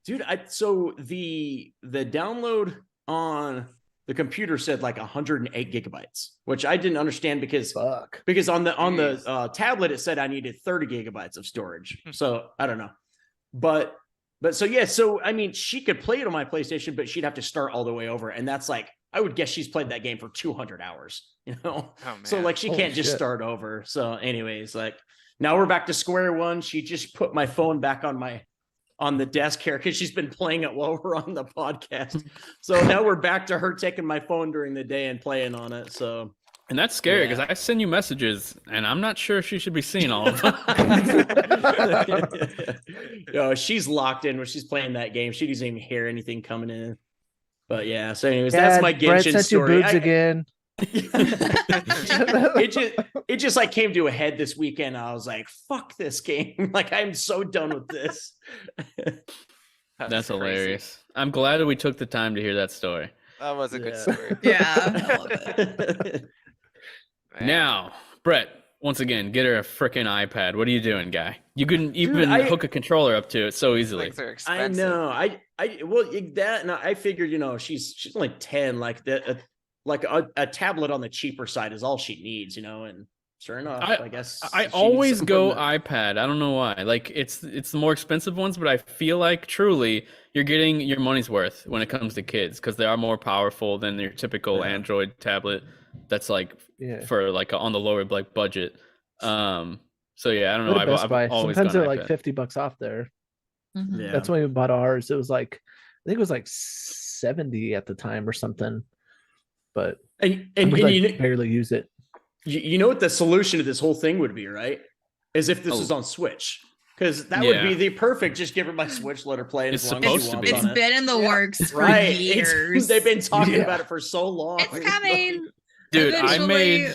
dude? So the download on the computer said like 108 gigabytes, which I didn't understand because on the tablet it said I needed 30 gigabytes of storage. So I don't know, but so yeah, so I mean she could play it on my PlayStation, but she'd have to start all the way over, and that's like I would guess she's played that game for 200 hours, you know. Oh, so like she can't just start over. So anyways, like now we're back to square one. She just put my phone back on the desk here because she's been playing it while we're on the podcast. So now we're back to her taking my phone during the day and playing on it. So, and that's scary because I send you messages and I'm not sure if she should be seeing all of them. She's locked in when she's playing that game. She doesn't even hear anything coming in. But yeah, so anyways, that's my Genshin story. Boobs again. it just like came to a head this weekend. I was like, fuck this game. Like I'm so done with this. That's hilarious. I'm glad that we took the time to hear that story. That was a good story. Yeah, I love it. Now, Brett, once again, get her a freaking iPad. What are you doing, guy? You couldn't even hook a controller up to it so easily. Things are expensive. I know. I figured, she's only 10, like that. Like a tablet on the cheaper side is all she needs, and sure enough, I guess I always go iPad. I don't know why. Like it's the more expensive ones, but I feel like truly you're getting your money's worth when it comes to kids because they are more powerful than your typical Android tablet. That's like for like on the lower like budget. So yeah, I don't know. I've always sometimes they're like $50 off there. Mm-hmm. Yeah. That's when we bought ours. It was like I think it was like 70 at the time or something. But and barely use it. You know what the solution to this whole thing would be, right? Is if this was on Switch. Because that would be the perfect, just give her my Switch, let her play it as long as she wants. It's been in the works for right. years. They've been talking about it for so long. It's coming. Dude, eventually.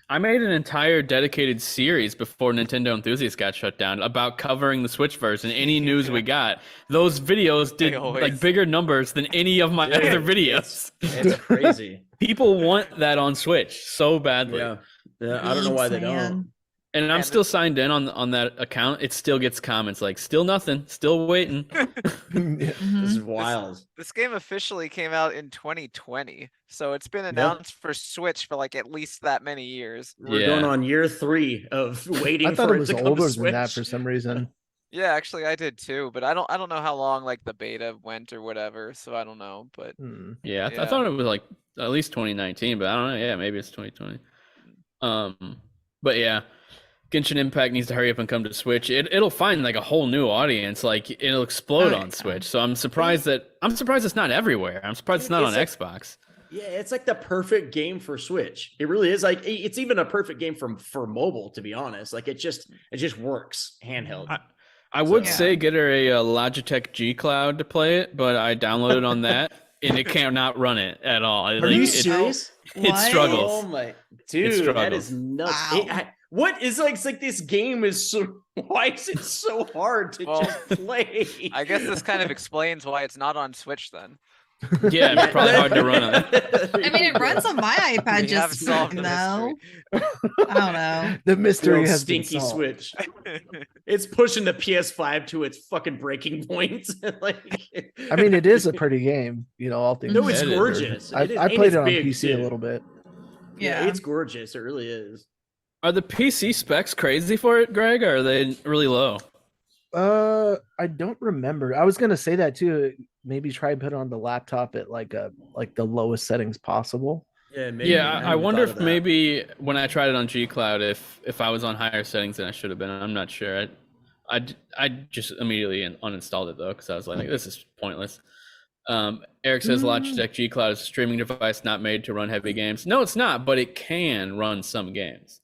I made an entire dedicated series before Nintendo Enthusiast got shut down about covering the Switch version. Any news we got, those videos did like bigger numbers than any of my other videos. It's crazy. People want that on Switch so badly. Yeah, I don't know why they don't. And I'm still signed in on that account. It still gets comments like, still nothing, still waiting. This is wild. This game officially came out in 2020. So it's been announced for Switch for like at least that many years. We're going on year 3 of waiting I thought for it was to come older to Switch. than that for some reason. Yeah, actually I did too, but I don't know how long like the beta went or whatever, so I don't know, but I thought it was like at least 2019, but I don't know. Yeah, maybe it's 2020. But yeah, Genshin Impact needs to hurry up and come to Switch. It'll find like a whole new audience. Like it'll explode on Switch. So I'm surprised it's not everywhere. I'm surprised it's not on Xbox. Yeah, it's like the perfect game for Switch. It really is. Like it's even a perfect game for mobile, to be honest. Like it just works handheld. I would say get her a Logitech G Cloud to play it, but I downloaded on that and it cannot run it at all. Are you serious? It struggles. Oh my dude, that is nuts. Wow. What is like? It's like this game is so. Why is it so hard to just play? I guess this kind of explains why it's not on Switch then. Yeah, it's probably hard to run on it. I mean, it runs on my iPad just fine, though. I don't know. The mystery has stinky been solved. Switch. It's pushing the PS5 to its fucking breaking point. I mean, it is a pretty game, all things. No, it's considered. gorgeous. I played it on PC a little bit. Yeah, it's gorgeous. It really is. Are the PC specs crazy for it, Greg, or are they really low? I don't remember. I was gonna say that too. Maybe try and put it on the laptop at like the lowest settings possible. Yeah, maybe. I wonder if maybe when I tried it on G Cloud, if I was on higher settings than I should have been. I'm not sure. I just immediately uninstalled it though because I was like, this is pointless. Eric says Logitech G Cloud is a streaming device not made to run heavy games. No, it's not, but it can run some games.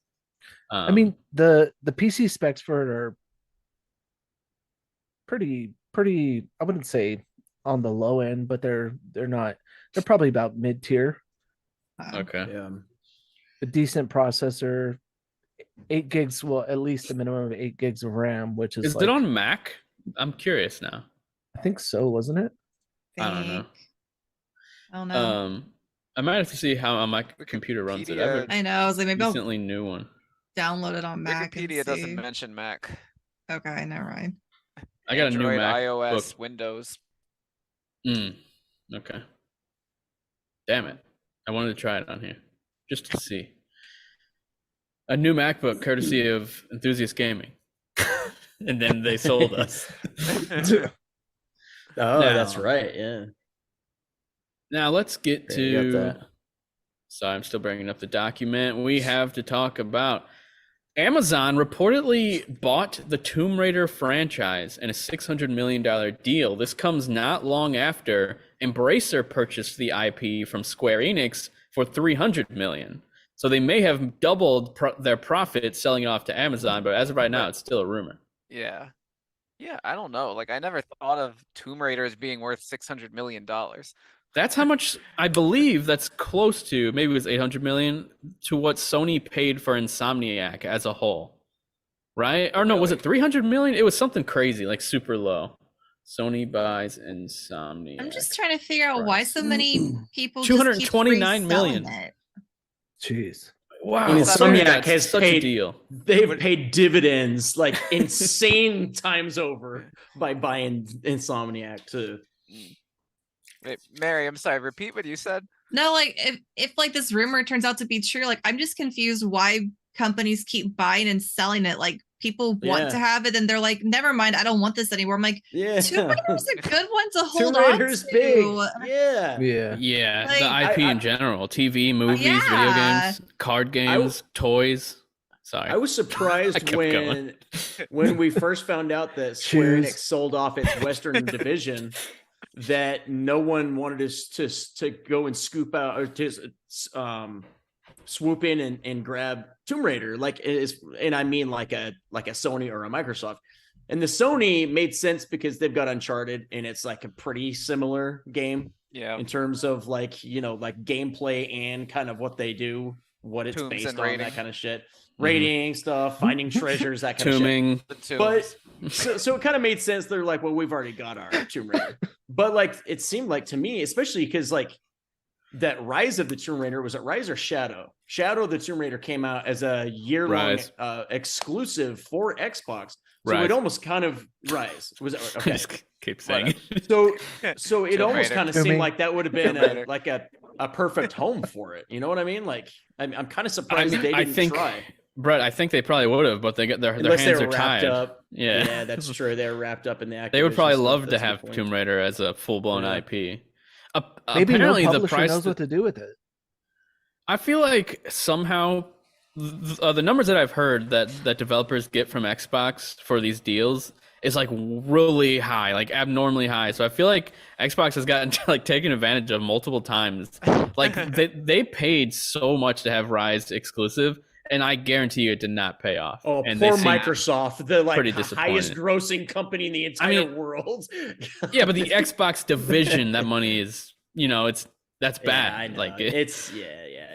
I mean, the PC specs for it are pretty. I wouldn't say on the low end, but they're not. They're probably about mid tier. Okay. Yeah. A decent processor, 8 gigs. Well, at least a minimum of 8 gigs of RAM, which is. Is it on Mac? I'm curious now. I think so, wasn't it? I don't know. I don't know. I might have to see how my computer runs it. I know. I was like, maybe I'll recently new one. Download it on Mac. Wikipedia doesn't mention Mac. Okay, never mind. I got Android, a new Mac iOS, book. Windows. Okay. Damn it. I wanted to try it on here just to see. A new MacBook courtesy of Enthusiast Gaming. And then they sold us. That's right. Yeah. Now let's get Yeah, you got to. that. Sorry, I'm still bringing up the document. We have to talk about Amazon reportedly bought the Tomb Raider franchise in a $600 million deal. This comes not long after Embracer purchased the IP from Square Enix for $300 million. So they may have doubled their profit selling it off to Amazon, but as of right now, it's still a rumor. Yeah. Yeah, I don't know. Like, I never thought of Tomb Raider as being worth $600 million. That's how much I believe that's close to, maybe it was 800 million to what Sony paid for Insomniac as a whole. Right? Or no, was it 300 million? It was something crazy, like super low. Sony buys Insomniac. I'm just trying to figure out why so many people 229 million. It. Jeez. Wow. Insomniac has such paid, a deal. They've paid dividends like insane times over by buying Insomniac too. Wait, Mary, I'm sorry, repeat what you said. No, like if like this rumor turns out to be true, like I'm just confused why companies keep buying and selling it. Like people want to have it and they're like, never mind, I don't want this anymore. I'm like, Yeah. Tomb Raider's a good one to hold Tomb on Raider's to. big. Yeah. Yeah. Yeah, Like, the IP in general, TV, movies, video games, card games, toys. Sorry. I was surprised when we first found out that Square Enix sold off its Western division, that no one wanted us to go and scoop out or to swoop in and grab Tomb Raider, and I mean like a Sony or a Microsoft. And the Sony made sense because they've got Uncharted and it's like a pretty similar game. Yeah. In terms of like gameplay and kind of what they do, what it's Tombs based on, rating. that kind of shit. Rating stuff, finding treasures, that kind Tombing. of shit. But so it kind of made sense. They're like, well, we've already got our Tomb Raider. But like it seemed like to me, especially because like that Rise of the Tomb Raider, was it Rise or Shadow? Shadow of the Tomb Raider came out as a year-long exclusive for Xbox. So it almost kind of Rise. Was it okay? Just keep saying it. So it almost kind of seemed like that would have been a perfect home for it. You know what I mean? Like I'm kind of surprised they didn't try. Brett, I think they probably would have, but they get their hands are tied. Up. Yeah. Yeah, that's true. They're wrapped up in the Activision. They would probably love to That's have Tomb Raider as a full-blown IP. Maybe Apparently no the publisher price knows what to do with it. I feel like somehow the numbers that I've heard that developers get from Xbox for these deals is like really high, like abnormally high. So I feel like Xbox has gotten like taken advantage of multiple times. Like they paid so much to have Rise exclusive, and I guarantee you it did not pay off. Oh, and poor Microsoft, the highest grossing company in the entire world. Yeah, but the Xbox division, that money is, that's bad. I know. Like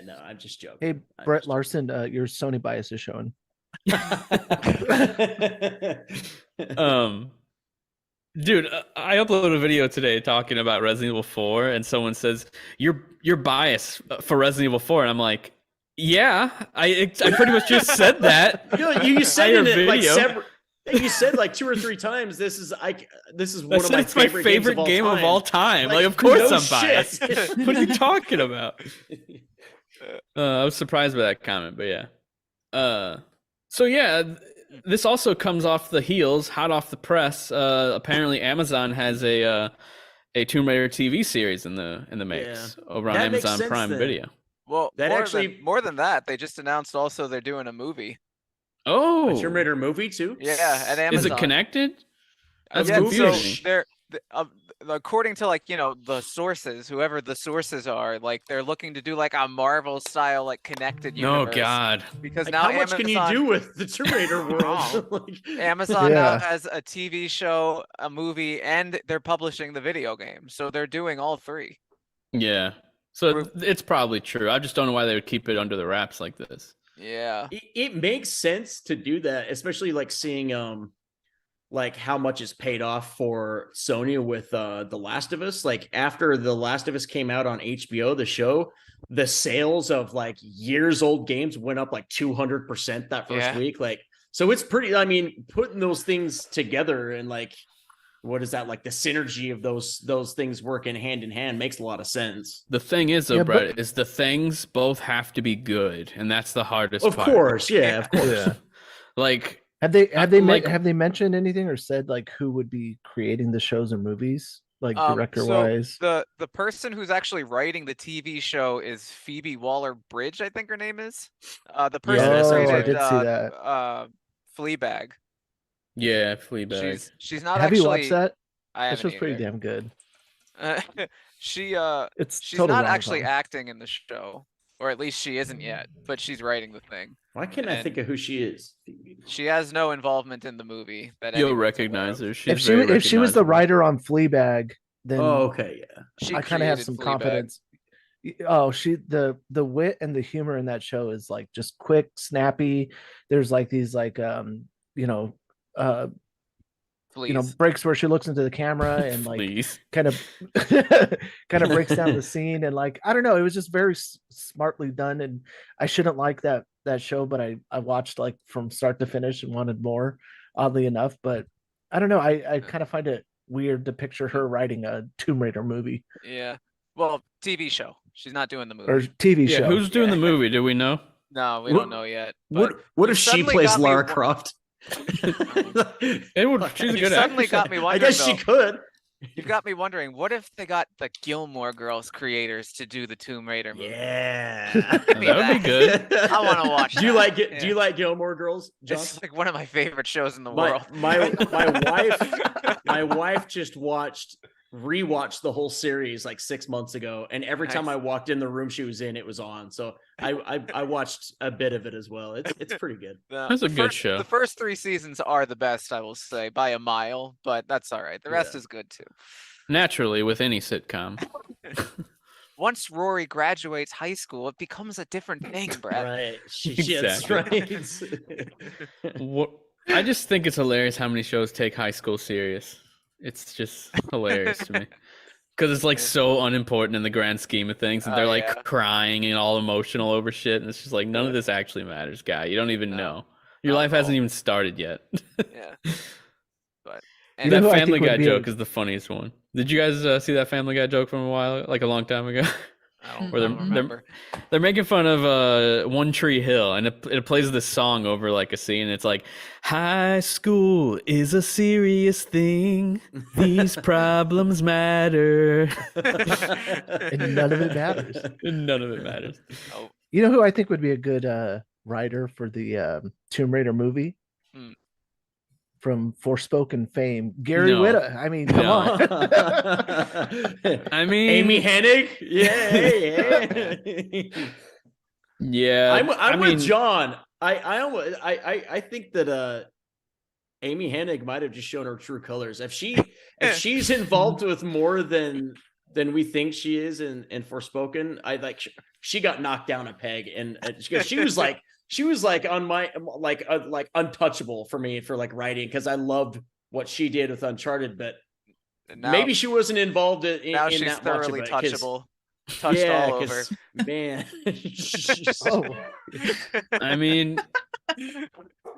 no, I'm just joking. Hey, Brett Larson, your Sony bias is showing. Dude, I uploaded a video today talking about Resident Evil 4, and someone says you're biased for Resident Evil 4, and I'm like, yeah, I pretty much just said that. You said it like separate. You said like 2 or 3 times. This is one of my favorite game of all time. Like of course I'm biased. What are you talking about? I was surprised by that comment, but yeah. So yeah, this also comes off the heels, hot off the press. Apparently, Amazon has a Tomb Raider TV series in the mix over on Amazon Prime Video. Well, more than that, they just announced also they're doing a movie. Oh, a Tomb Raider movie too? Yeah, at Amazon. Is it connected? That's confusing. So according to the sources, whoever the sources are, like they're looking to do like a Marvel style like connected universe. Oh God! Because like, now how much can you do with the Tomb Raider world? Amazon now has a TV show, a movie, and they're publishing the video game. So they're doing all 3. Yeah. So it's probably true. I just don't know why they would keep it under the wraps like this. Yeah. It makes sense to do that, especially like seeing like how much is paid off for Sony with The Last of Us. Like after The Last of Us came out on HBO, the show, the sales of like years old games went up like 200% that first week. Like, so it's pretty, I mean, putting those things together and like what is that, like the synergy of those things working hand in hand makes a lot of sense. The thing is, though, Brett, is the things both have to be good, and that's the hardest part. Of course, yeah, of course. Yeah. Like, have they mentioned anything or said like who would be creating the shows or movies, like director wise? So the person who's actually writing the TV show is Phoebe Waller-Bridge, I think her name is. The person who created I did see that. Fleabag. Yeah, Fleabag. She's not Have actually. you watched that? That show's pretty damn good. She's totally not actually acting in the show, or at least she isn't yet, but she's writing the thing. Why can't I think of who she is? She has no involvement in the movie. You'll recognize her. If she was the writer on Fleabag, then okay, yeah, I kind of have some confidence. Oh, the wit and the humor in that show is like just quick, snappy. There's like these like breaks where she looks into the camera and like kind of breaks down the scene, and like I don't know, it was just very smartly done, and I shouldn't like that show, but I watched like from start to finish and wanted more, oddly enough. But I don't know, I kind of find it weird to picture her writing a Tomb Raider movie. Yeah, well, TV show. She's not doing the movie. Or TV show. Who's doing the movie? Do we know? No, we don't know yet. What if she plays Lara Croft? She's good. Suddenly got me wondering. I guess she could. You got me wondering. What if they got the Gilmore Girls creators to do the Tomb Raider movie? Yeah, that would be good. I want to watch. Do you like it? Yeah. Do you like Gilmore Girls, John? It's like one of my favorite shows in the world. My wife just rewatched the whole series like 6 months ago, and every time I walked in the room she was in, it was on. So I watched a bit of it as well. It's pretty good. That's a good show. The first 3 seasons are the best, I will say, by a mile, but that's all right. The rest is good too. Naturally, with any sitcom. Once Rory graduates high school, it becomes a different thing, Brad. Right. Exactly. Right. I just think it's hilarious how many shows take high school serious. It's just hilarious to me. Because it's like so unimportant in the grand scheme of things. And they're like crying and all emotional over shit. And it's just like, none of this actually matters, guy. You don't even know. Your life hasn't even started yet. Yeah. But and that Family Guy joke is the funniest one. Did you guys see that Family Guy joke from a long time ago? I don't remember. They're making fun of One Tree Hill, and it plays this song over like a scene. It's like, high school is a serious thing. These problems matter. And none of it matters. None of it matters. Oh. You know who I think would be a good writer for the Tomb Raider movie? From Forspoken fame, Gary Whitta. I mean, come on. I mean, Amy Hennig. Yeah. I'm with John. I think that Amy Hennig might have just shown her true colors. If she's involved with more than we think she is in Forspoken, she got knocked down a peg, and she was like on my like untouchable for me for like writing, because I loved what she did with Uncharted, but now, maybe she wasn't involved in now in she's that thoroughly much touchable. Touched all over. Man. I mean,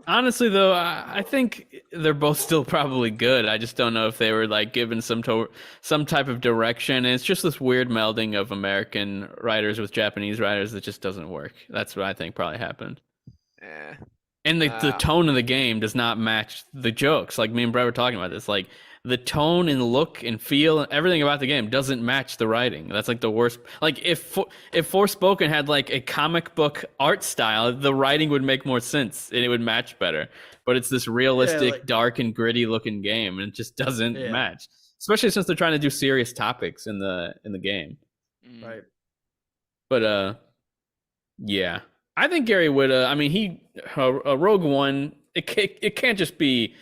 honestly though, I think they're both still probably good. I just don't know if they were like given some type of direction. And it's just this weird melding of American writers with Japanese writers that just doesn't work. That's what I think probably happened. Yeah. And the tone of the game does not match the jokes. Like me and Brett were talking about this. Like the tone and look and feel and everything about the game doesn't match the writing. That's like the worst. Like if Forspoken had like a comic book art style, the writing would make more sense and it would match better. But it's this realistic, dark and gritty looking game, and it just doesn't match. Especially since they're trying to do serious topics in the game. Right. But yeah, I think Gary Whitta. I mean, Rogue One. It can't just be.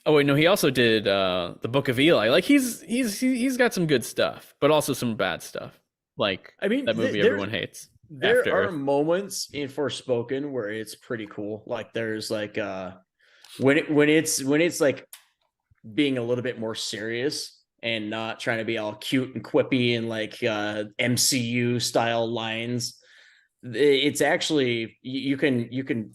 Oh wait, no. He also did the Book of Eli. Like he's got some good stuff, but also some bad stuff. Like that movie everyone hates. There are moments in Forspoken where it's pretty cool. Like there's like when it's like being a little bit more serious and not trying to be all cute and quippy and like MCU style lines. It's actually you can.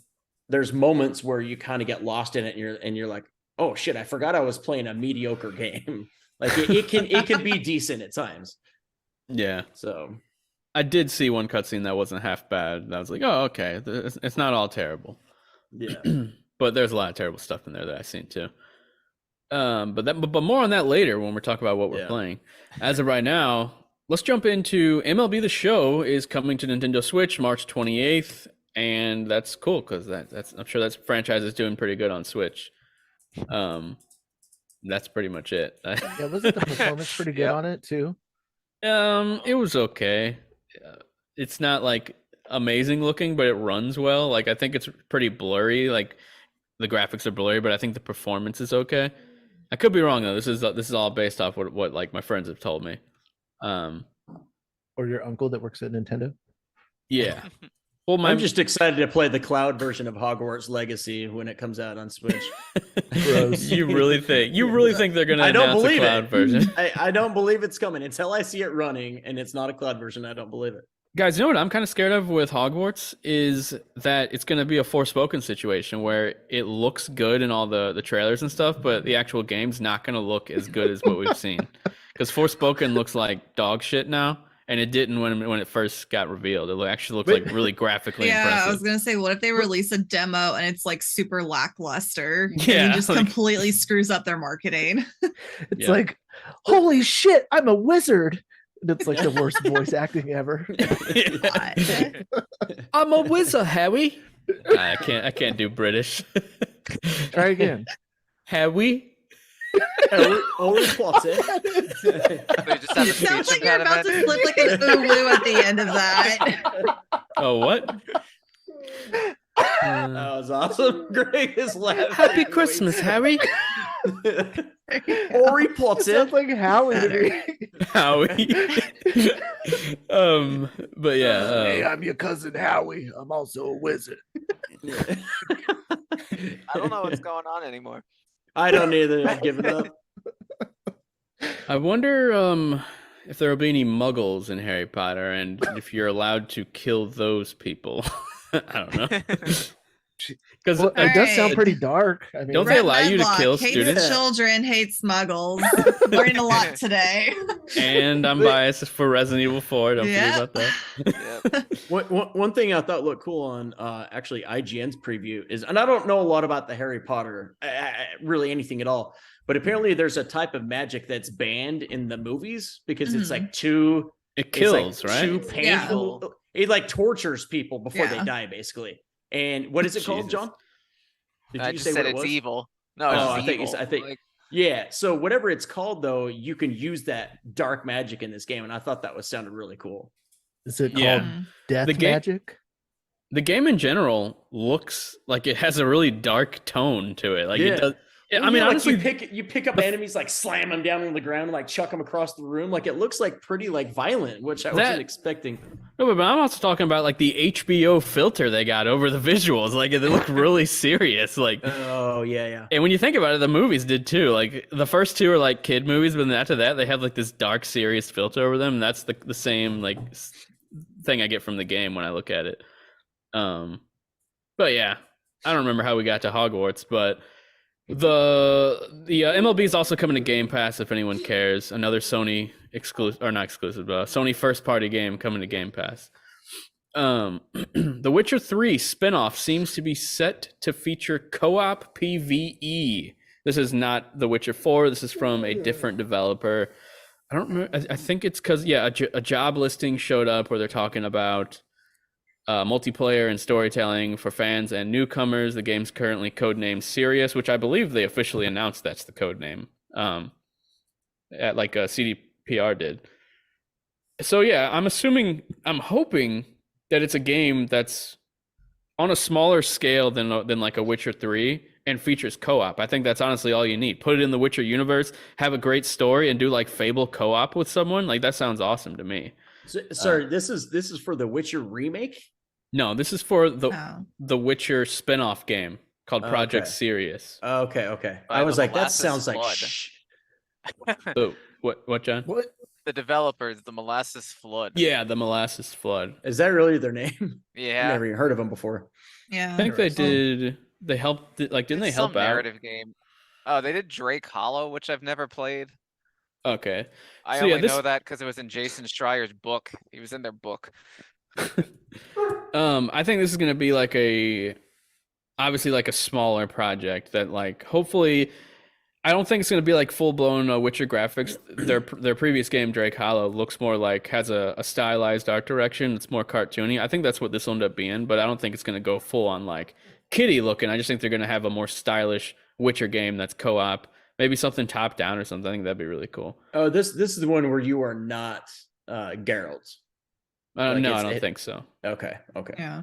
There's moments where you kind of get lost in it, and you're like, oh shit, I forgot I was playing a mediocre game. Like it can be decent at times. Yeah. So I did see one cutscene that wasn't half bad. And I was like, oh, okay. It's not all terrible. yeah. But there's a lot of terrible stuff in there that I've seen too. But more on that later when we're talking about what we're playing. As of right now, let's jump into MLB The Show is coming to Nintendo Switch March 28th, and that's cool because I'm sure that franchise is doing pretty good on Switch. That's pretty much it. Yeah, wasn't the performance pretty good on it too? It was okay. It's not like amazing looking, but it runs well. Like I think it's pretty blurry. Like the graphics are blurry, but I think the performance is okay. I could be wrong though. This is all based off what like my friends have told me. Or your uncle that works at Nintendo? Yeah. Well, I'm just excited to play the cloud version of Hogwarts Legacy when it comes out on Switch. Gross. You really think they're gonna announce a cloud version? I don't believe it's coming until I see it running, and it's not a cloud version. I don't believe it. Guys, you know what I'm kind of scared of with Hogwarts is that it's going to be a Forspoken situation where it looks good in all the trailers and stuff, but the actual game's not going to look as good as what we've seen. Because Forspoken looks like dog shit now, and it didn't when it first got revealed. It actually looks like really graphically impressive. I was going to say, what if they release a demo and it's like super lackluster? Yeah. And it just completely screws up their marketing. It's like, holy shit, I'm a wizard. It's like the worst voice acting ever. I'm a wizard, Harry. I can't do British. Try again. Harry. Harry Potter. It sounds like you're about to slip like an ulu at the end of that. Oh, what? That was awesome. Greg is laughing. Happy Christmas, Harry. Harry Potter. Sounds like Howie to me. Howie. But yeah. Hey, I'm your cousin Howie. I'm also a wizard. I don't know what's going on anymore. I don't either. I've given up. I wonder if there will be any muggles in Harry Potter and if you're allowed to kill those people. I don't know. Because it does sound pretty dark. I mean, don't they allow you to kill hates students? Children, hates muggles. Learning a lot today. And I'm biased for Resident Evil 4. Don't forget about that. One thing I thought looked cool on actually IGN's preview is, and I don't know a lot about the Harry Potter, really anything at all, but apparently there's a type of magic that's banned in the movies because it's like too. It kills, like right? Too painful. Yeah. It like tortures people before they die, basically. And what is it called, John? I just said it's evil. No, it's I think. Yeah. So whatever it's called, though, you can use that dark magic in this game, and I thought that sounded really cool. Is it called death magic? The game in general looks like it has a really dark tone to it. Like it does. I mean, honestly, you pick up enemies, like slam them down on the ground and like chuck them across the room. Like it looks like pretty like violent, which I wasn't expecting. No, but I'm also talking about like the HBO filter they got over the visuals. Like they look really serious. Like oh yeah. And when you think about it, the movies did too. Like the first two are like kid movies, but then after that they have like this dark, serious filter over them. And that's the same like thing I get from the game when I look at it. But yeah, I don't remember how we got to Hogwarts, but. The MLB is also coming to Game Pass if anyone cares. Another Sony exclusive, or not exclusive, but Sony first party game coming to Game Pass. The Witcher 3 spinoff seems to be set to feature co-op PvE. This is not The Witcher 4. This is from a different developer. I don't remember. I think it's because a job listing showed up where they're talking about multiplayer and storytelling for fans and newcomers. The game's currently codenamed Sirius, which I believe they officially announced that's the code name. At like a CDPR did. So yeah, I'm hoping that it's a game that's on a smaller scale than like a Witcher 3 and features co-op. I think that's honestly all you need. Put it in the Witcher universe, have a great story, and do like Fable co-op with someone. Like that sounds awesome to me. So, sorry, this is for the Witcher remake? No, this is for the Witcher spin-off game called Project Sirius. Okay. I was like, that sounds like So, what, John? What? The developers, the Molasses Flood. Yeah, the Molasses Flood. Is that really their name? Yeah. I've never even heard of them before. Yeah. I think they did. They helped. Like, didn't they help out? Narrative game. Oh, they did Drake Hollow, which I've never played. Okay. I So, yeah, only this- know that because it was in Jason Schreier's book. He was in their book. I think this is gonna be like obviously like a smaller project that like hopefully I don't think it's gonna be like full blown Witcher graphics. Their previous game Drake Hollow looks more like has a stylized art direction. It's more cartoony. I think that's what this will end up being, but I don't think it's gonna go full on like kitty looking. I just think they're gonna have a more stylish Witcher game that's co-op. Maybe something top down or something. I think that'd be really cool. Oh, this is the one where you are not Geralt. Like, No, I don't think so. Okay. Yeah.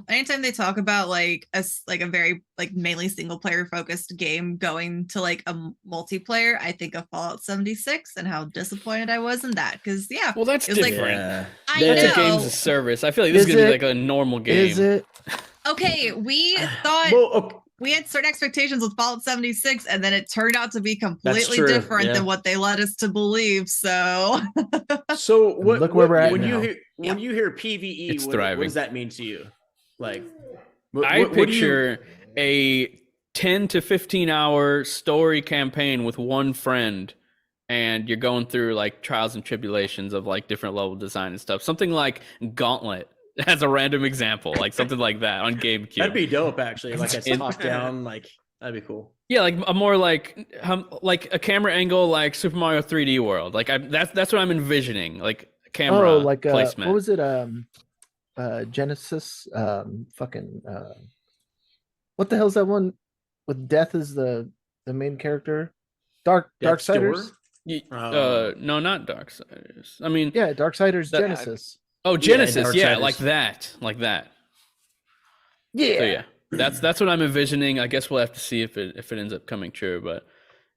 Anytime they talk about like a very like mainly single player focused game going to like a multiplayer, I think of Fallout 76 and how disappointed I was in that. Because yeah, Well, that's it was like, different. Yeah. I That's know. a games of service. I feel like this is Is gonna be it? like a normal game. Is it? Okay, we thought Well, okay. we had certain expectations with Fallout 76, and then it turned out to be completely true, different yeah. than what they led us to believe. So So what? Look where we're at when now. you hear PVE, It's what thriving. does that mean to you? Like, I what do you- picture a 10 to 15 hour story campaign with one friend, and you're going through like trials and tribulations of like different level design and stuff. Something like Gauntlet as a random example, like something like that on GameCube. That'd be dope, actually. Like it's It- top down. Like that'd be cool. Yeah, like a more like a camera angle like Super Mario 3D World. Like that's what I'm envisioning. Like camera Oh, like placement. what was it? Genesis. What the hell's that one with Death as the main character? Death's Darksiders. Door? No, not Darksiders. I mean, Yeah, Darksiders That- Genesis. oh, Genesis. Yeah, Darksiders. like that. Yeah. So yeah, that's what I'm envisioning. I guess we'll have to see if it ends up coming true, but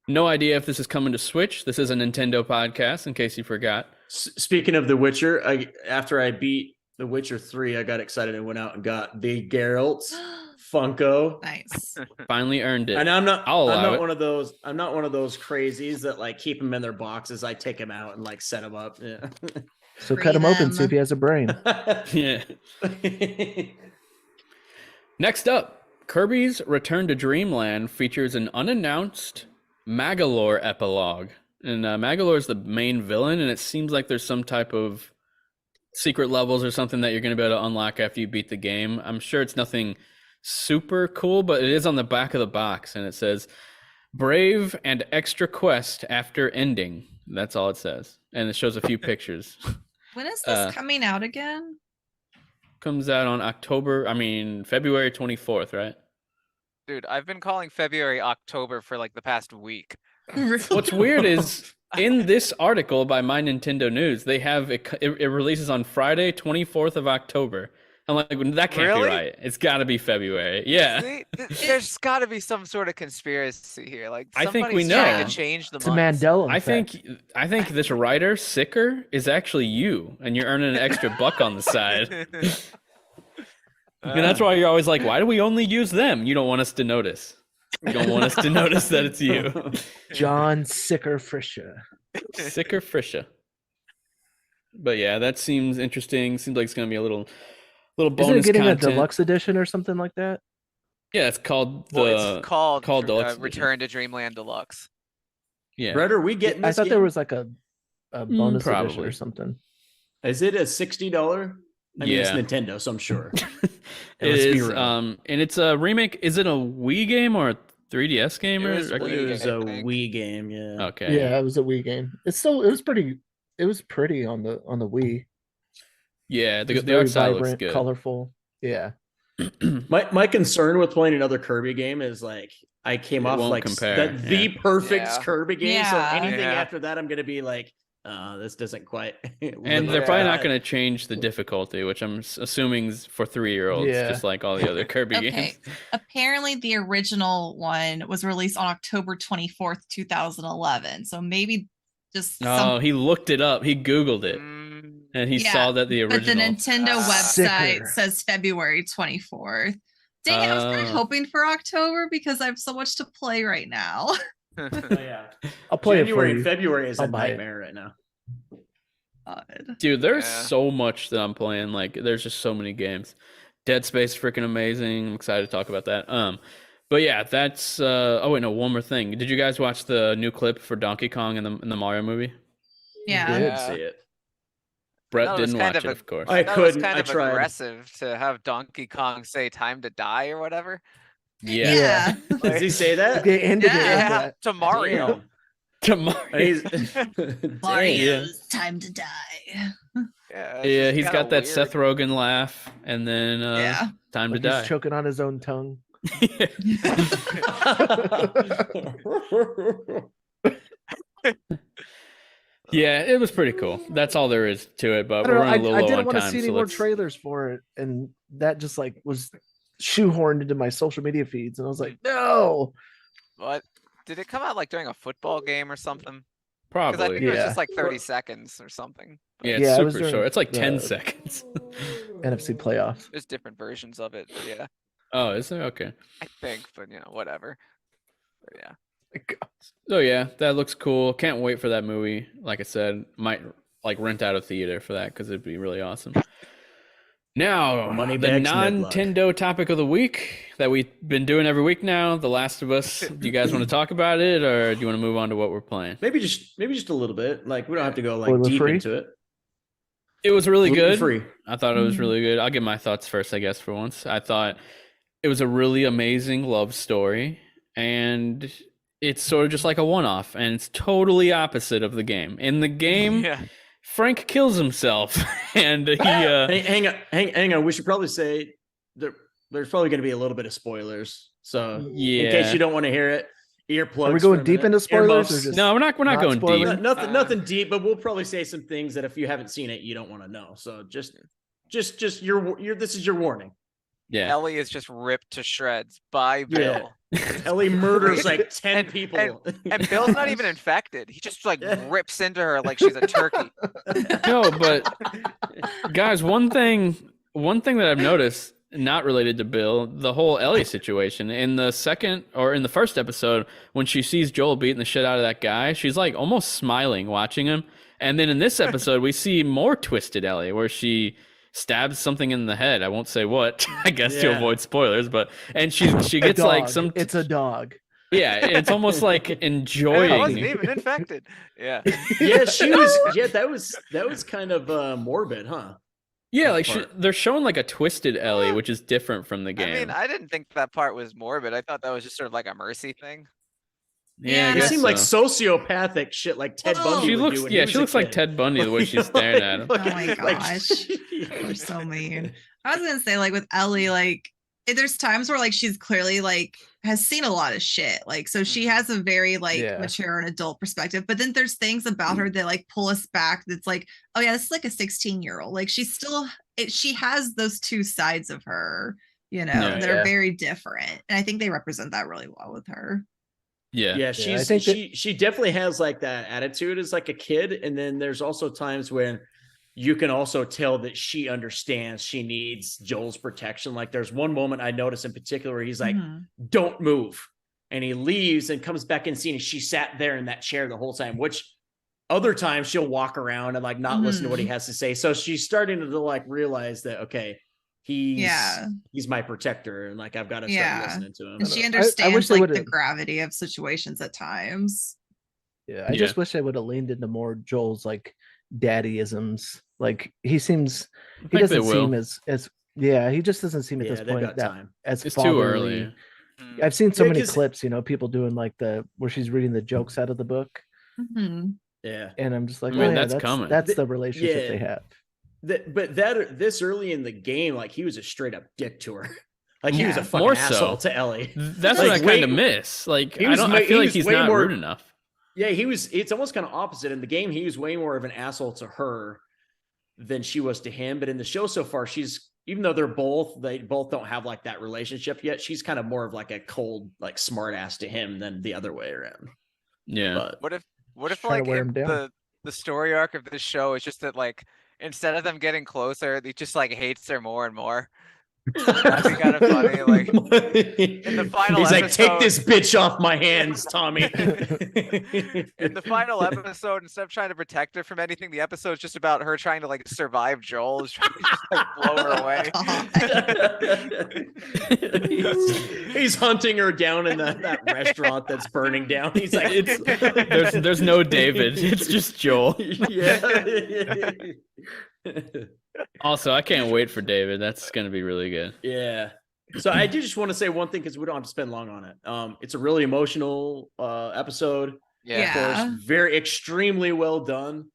no idea if this is coming to Switch. This is a Nintendo podcast, in case you forgot. Speaking of The Witcher, after I beat The Witcher 3, I got excited and went out and got the Geralt Funko. nice. Finally earned it. And I'm not I'll allow it. one of those crazies that like keep them in their boxes. I take them out and like set them up. Yeah. So Free cut him open, see them. if he has a brain. Yeah. Next up, Kirby's Return to Dreamland features an unannounced Magalore epilogue. And Magalore is the main villain, and it seems like there's some type of secret levels or something that you're going to be able to unlock after you beat the game. I'm sure it's nothing super cool, but it is on the back of the box, and it says, "Brave and extra quest after ending." That's all it says. And it shows a few pictures. When is this coming out again? Comes out on February 24th, right? Dude, I've been calling February October for like the past week. What's weird is in this article by My Nintendo News, they have it releases on Friday, 24th of October. I'm like, that can't Really? be right. It's got to be February. Yeah. See, there's got to be some sort of conspiracy here. Like I think we somebody's trying know. to change the It's a months. Mandela I effect. think this writer, Sicker, is actually you, and you're earning an extra buck on the side. And that's why you're always like, why do we only use them? You don't want us to notice. You don't want us to notice that it's you. John Sicker Frisha. Sicker Frisha. But yeah, that seems interesting. Seems like it's gonna be a little Isn't bonus it getting content. a deluxe edition or something like that? Yeah, it's called the. Well, it's called Deluxe Edition. Return to Dreamland Deluxe. Yeah. Brett, are we getting I this? thought there game? was like a bonus edition probably. or something. Is it a $60? I mean, it's Yeah. Nintendo, so I'm sure. It let's be is. real. And it's a remake. Is it a Wii game or a 3DS game? It Or was It Wii, was I a think. Wii game, yeah. Okay. Yeah, it was a Wii game. It was pretty on the Wii. Yeah. It The was art very style looks vibrant, good. colorful. Yeah. My concern with playing another Kirby game is like I came It off won't like compare, the perfect Yeah. Kirby game. Yeah. So anything Yeah. after that, I'm gonna be like, this doesn't quite. And they're probably not going to change the difficulty, which I'm assuming is for 3-year-olds, Yeah. just like all the other Kirby Okay. games. Apparently, the original one was released on October 24th, 2011. So maybe just Oh, he looked it up. He Googled it, Mm, and he Yeah, saw that the but the original. Nintendo Ah. website Sicker. says February 24th. Dang it, I was kind of Oh. hoping for October because I have so much to play right now. Oh, yeah. I'll play January it and for you. February is a I'll buy it. nightmare right now. God. Dude, there's Yeah. so much that I'm playing. Like, there's just so many games. Dead Space, freaking amazing. I'm excited to talk about that. But yeah, that's oh wait, no, one more thing. Did you guys watch the new clip for Donkey Kong in the Mario movie? Yeah. Did. See it. Brett That was didn't kind watch of it, a- of course. I That was couldn't. kind I of tried. aggressive to have Donkey Kong say "time to die" or whatever. Yeah. Does he say that? They ended it Yeah. with that. To Mario. Damn. To Mario. He's Mario's Dang. time to die. Yeah, it's Yeah, just he's kinda got that weird. Seth Rogen laugh, and then Yeah. time to Like he's die. choking on his own tongue. Yeah, it was pretty cool. That's all there is to it. But I don't we're know. running a little I low didn't on want to time, see any so more let's. trailers for it, and that just like was shoehorned into my social media feeds, and I was like, no. What? Did it come out like during a football game or something? Because I Probably. think it was Yeah. just like 30 seconds or something. But Yeah, it's Yeah, it was super during short. It's like 10 the- seconds. NFC playoffs. there's different versions of it. But yeah, Oh, is there? Okay. I think. But whatever. But yeah. So yeah, that looks cool. Can't wait for that movie. Like I said, might like rent out a theater for that because it'd be really awesome. Now, Money the bags, Ned Nintendo topic of the week that we've been doing every week now, The Last of Us. Do you guys want to talk about it, or do you want to move on to what we're playing? maybe just a little bit. Like we don't have to go like Spoiler deep free? into it. It was really good. Gluten-free. I thought it was really good. I'll give my thoughts first, I guess, for once. I thought it was a really amazing love story, and it's sort of just like a one-off, and it's totally opposite of the game. In the game, Yeah. Frank kills himself, and he Hang on. We should probably say there's probably going to be a little bit of spoilers. So in yeah. case you don't want to hear it, earplugs. Are we for going a deep minute. into spoilers or Earmuffs. just No, we're not not going spoiling? deep. Nothing deep, but we'll probably say some things that if you haven't seen it, you don't want to know. So just your this is your warning. Yeah. Ellie is just ripped to shreds by Bill. Ellie murders like 10 And- people. And Bill's not even infected. He just like rips into her like she's a turkey. No, but guys, one thing that I've noticed, not related to Bill, the whole Ellie situation in the first episode, when she sees Joel beating the shit out of that guy, she's like almost smiling watching him. And then in this episode, we see more twisted Ellie, where she stabs something in the head. I won't say what, I guess, to Yeah. avoid spoilers, but and she A gets like dog. some. It's a dog. Yeah, it's almost like I enjoying. wasn't even infected. Yeah. Yeah, she was. Yeah, that was kind of morbid, huh? Yeah, that like part. they're showing like a twisted Ellie, which is different from the game. I mean, I didn't think that part was morbid. I thought that was just sort of like a mercy thing. yeah, I It guess seemed like so. sociopathic shit, like Ted Oh. Bundy. She would looks, do when yeah, he she was a looks like kid. Ted Bundy the way she's staring at him. Oh my gosh. You're so mean. I was gonna say, like with Ellie, like there's times where like she's clearly like has seen a lot of shit. Like so she has a very like Yeah. mature and adult perspective. But then there's things about her that like pull us back. That's like, oh yeah, this is like a 16-year-old. Like she's still she has those two sides of her, Yeah. that are Yeah. very different. And I think they represent that really well with her. Yeah, Yeah, I she's think that- she definitely has like that attitude as like a kid, and then there's also times when you can also tell that she understands she needs Joel's protection. Like there's one moment I noticed in particular where he's like, Mhm. "Don't move," and he leaves and comes back in scene, and she sat there in that chair the whole time. Which other times she'll walk around and like not listen to what he has to say. So she's starting to like realize that okay, he's my protector, and like I've got to start Yeah. listening to him. And she I wish understands they like the would've- gravity of situations at times. Yeah, I just wish I would have leaned into more Joel's like daddyisms. Like he seems, he think they doesn't seem will. as yeah, he just doesn't seem at Yeah, this they've point got that time. as it's too fatherly. early. Mm. I've seen so Yeah, many 'cause- clips, people doing like where she's reading the jokes out of the book, Mhm. Yeah. and I'm just like, I mean, oh, yeah, that's coming. That's the relationship Yeah. they have. This early in the game, like he was a straight up dick to her. Like he was a Yeah. fucking More so. asshole to Ellie. That's Like, what I way- kind of miss. Like he I was don't. way- I feel he like was he's way not more- rude enough. Yeah, it's almost kind of opposite. In the game, he was way more of an asshole to her than she was to him. But in the show so far, even though they both don't have like that relationship yet, she's kind of more of like a cold, like smart ass to him than the other way around. Yeah. But What if Just trying like to wear if him down. the story arc of this show is just that like instead of them getting closer, he just like hates her more and more. That'd be kind of funny. Like in the final he's like, take episode- this bitch off my hands, Tommy. in the final episode, instead of trying to protect her from anything, the episode's just about her trying to like survive Joel, is trying to just like blow her away. he's hunting her down in that restaurant that's burning down. He's like, there's no David. It's just Joel. yeah. Also, I can't wait for David. That's gonna be really good. Yeah. So I do just want to say one thing because we don't have to spend long on it. It's a really emotional episode. Yeah. Of course, very extremely well done.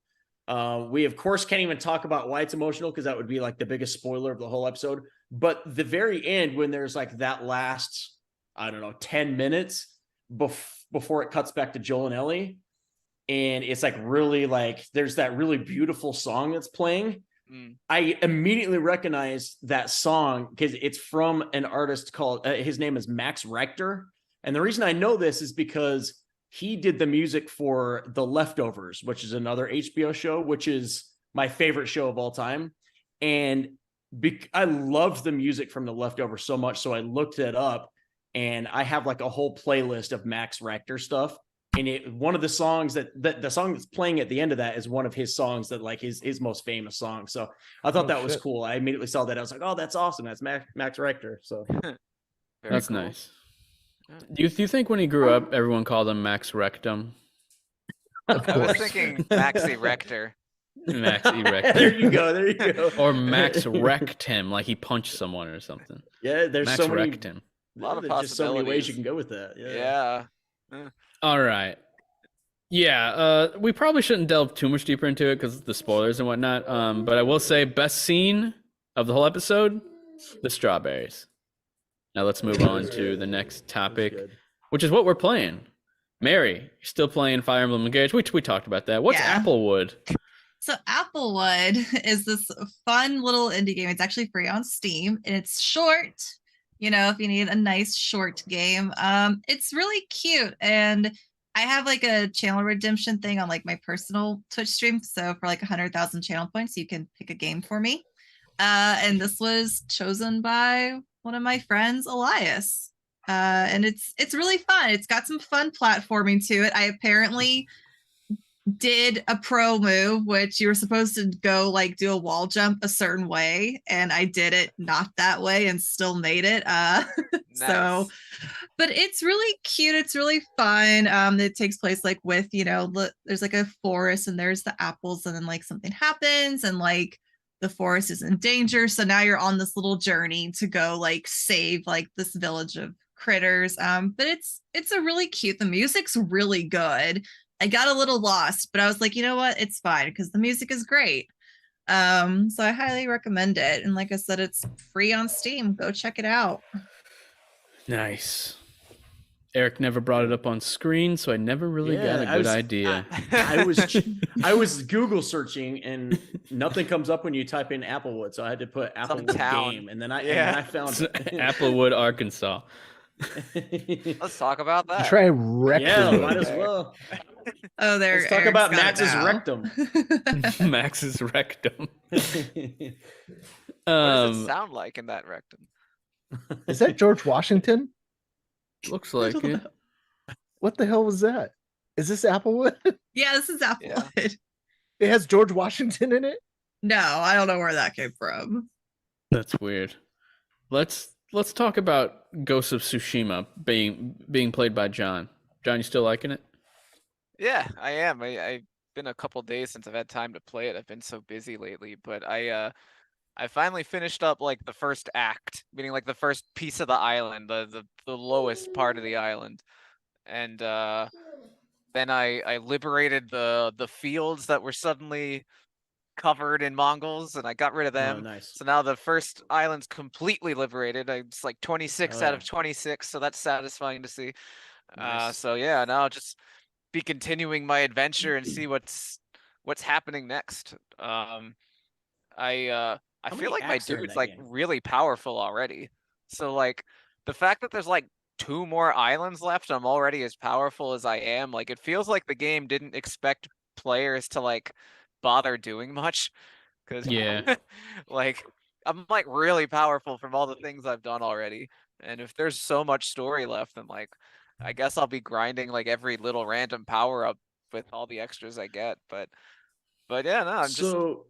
We of course can't even talk about why it's emotional because that would be like the biggest spoiler of the whole episode. But the very end, when there's like that last, I don't know, 10 minutes before it cuts back to Joel and Ellie, and it's like really like there's that really beautiful song that's playing. I immediately recognized that song because it's from an artist called his name is Max Rector. And the reason I know this is because he did the music for The Leftovers, which is another HBO show, which is my favorite show of all time. And I loved the music from The Leftovers so much. So I looked it up and I have like a whole playlist of Max Rector stuff. And one of the songs that the song that's playing at the end of that is one of his songs that like his most famous song. So I thought that was cool. I immediately saw that. I was like, oh, that's awesome. That's Max Rector. So that's cool. nice. Do you think when he grew up, everyone called him Max Rectum? I was thinking Maxi Rector. Maxi Rectum. There you go. There you go. Or Max wrecked him, like he punched someone or something. Yeah, there's Max so many. wrecked him. A lot of There's just so many ways possibilities. you can go with that. Yeah. All right. Yeah, we probably shouldn't delve too much deeper into it because the spoilers and whatnot. But I will say, best scene of the whole episode, the strawberries. Now let's move on to the next topic, which is what we're playing. Mary, you're still playing Fire Emblem Engage, which we talked about that. What's Yeah. Applewood? So Applewood is this fun little indie game. It's actually free on Steam and it's short. You know, if you need a nice short game, it's really cute. And I have like a channel redemption thing on like my personal Twitch stream. So for like 100,000 channel points, you can pick a game for me. And this was chosen by one of my friends, Elias. And it's really fun. It's got some fun platforming to it. I apparently did a pro move, which you were supposed to go like do a wall jump a certain way, and I did it not that way and still made it. So but it's really cute, it's really fun. It takes place like with, you know, there's like a forest and there's the apples, and then like something happens and like the forest is in danger, so now you're on this little journey to go like save like this village of critters. But it's a really cute, the music's really good. I got a little lost, but I was like, you know what? It's fine because the music is great. So I highly recommend it. And like I said, it's free on Steam. Go check it out. Nice. Eric never brought it up on screen, so I never really got a good idea. I was Google searching and nothing comes up when you type in Applewood, so I had to put Applewood game, and then I found it. Applewood, Arkansas. Let's talk about that. Try rectum. Yeah, might as well. Oh, there. Let's talk Eric's about got it Max's now. rectum. Max's rectum. What does it sound like in that rectum? Is that George Washington? Looks like it. What the hell was that? Is this Applewood? Yeah, this is Applewood. It has George Washington in it? No, I don't know where that came from. That's weird. Let's talk about Ghost of Tsushima being played by John. John, you still liking it? Yeah, I am. I've been a couple days since I've had time to play it. I've been so busy lately, but I finally finished up like the first act, meaning like the first piece of the island, the lowest part of the island. And then I liberated the fields that were suddenly covered in Mongols, and I got rid of them. Oh, nice. So now the first island's completely liberated. It's like 26 out of 26, so that's satisfying to see. Nice. So yeah, now I'll just be continuing my adventure and see what's happening next. I feel many like my acts are in dude's that like game? really powerful already. So like the fact that there's like 2 more islands left, I'm already as powerful as I am. Like it feels like the game didn't expect players to like bother doing much. Cause Yeah. like I'm like really powerful from all the things I've done already. And if there's so much story left, then like I guess I'll be grinding like every little random power up with all the extras I get. But yeah, no, I'm just So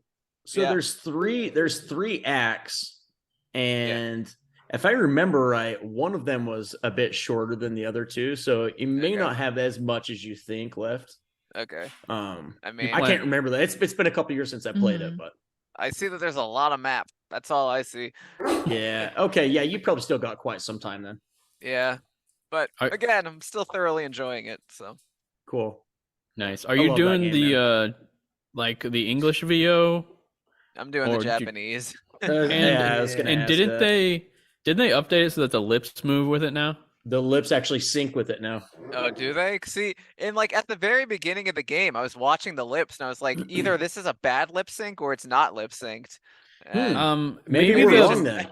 yeah. there's three acts, Yeah. and if I remember right, one of them was a bit shorter than the other two, so it may Okay. not have as much as you think left. Okay. I mean, I can't remember that. It's been a couple years since I played it, but I see that there's a lot of map. That's all I see. yeah. Okay, yeah, you probably still got quite some time then. Yeah. But I- again, I'm still thoroughly enjoying it. So Cool. Nice. Are I you love that doing game, the like the English VO? I'm doing Or the do you- Japanese. Yeah, I was gonna And ask didn't that. they update it so that the lips move with it now? The lips actually sync with it now. Oh, do they? See, in like at the very beginning of the game, I was watching the lips and I was like, either this is a bad lip sync or it's not lip synced. And Maybe maybe we're the wrong then.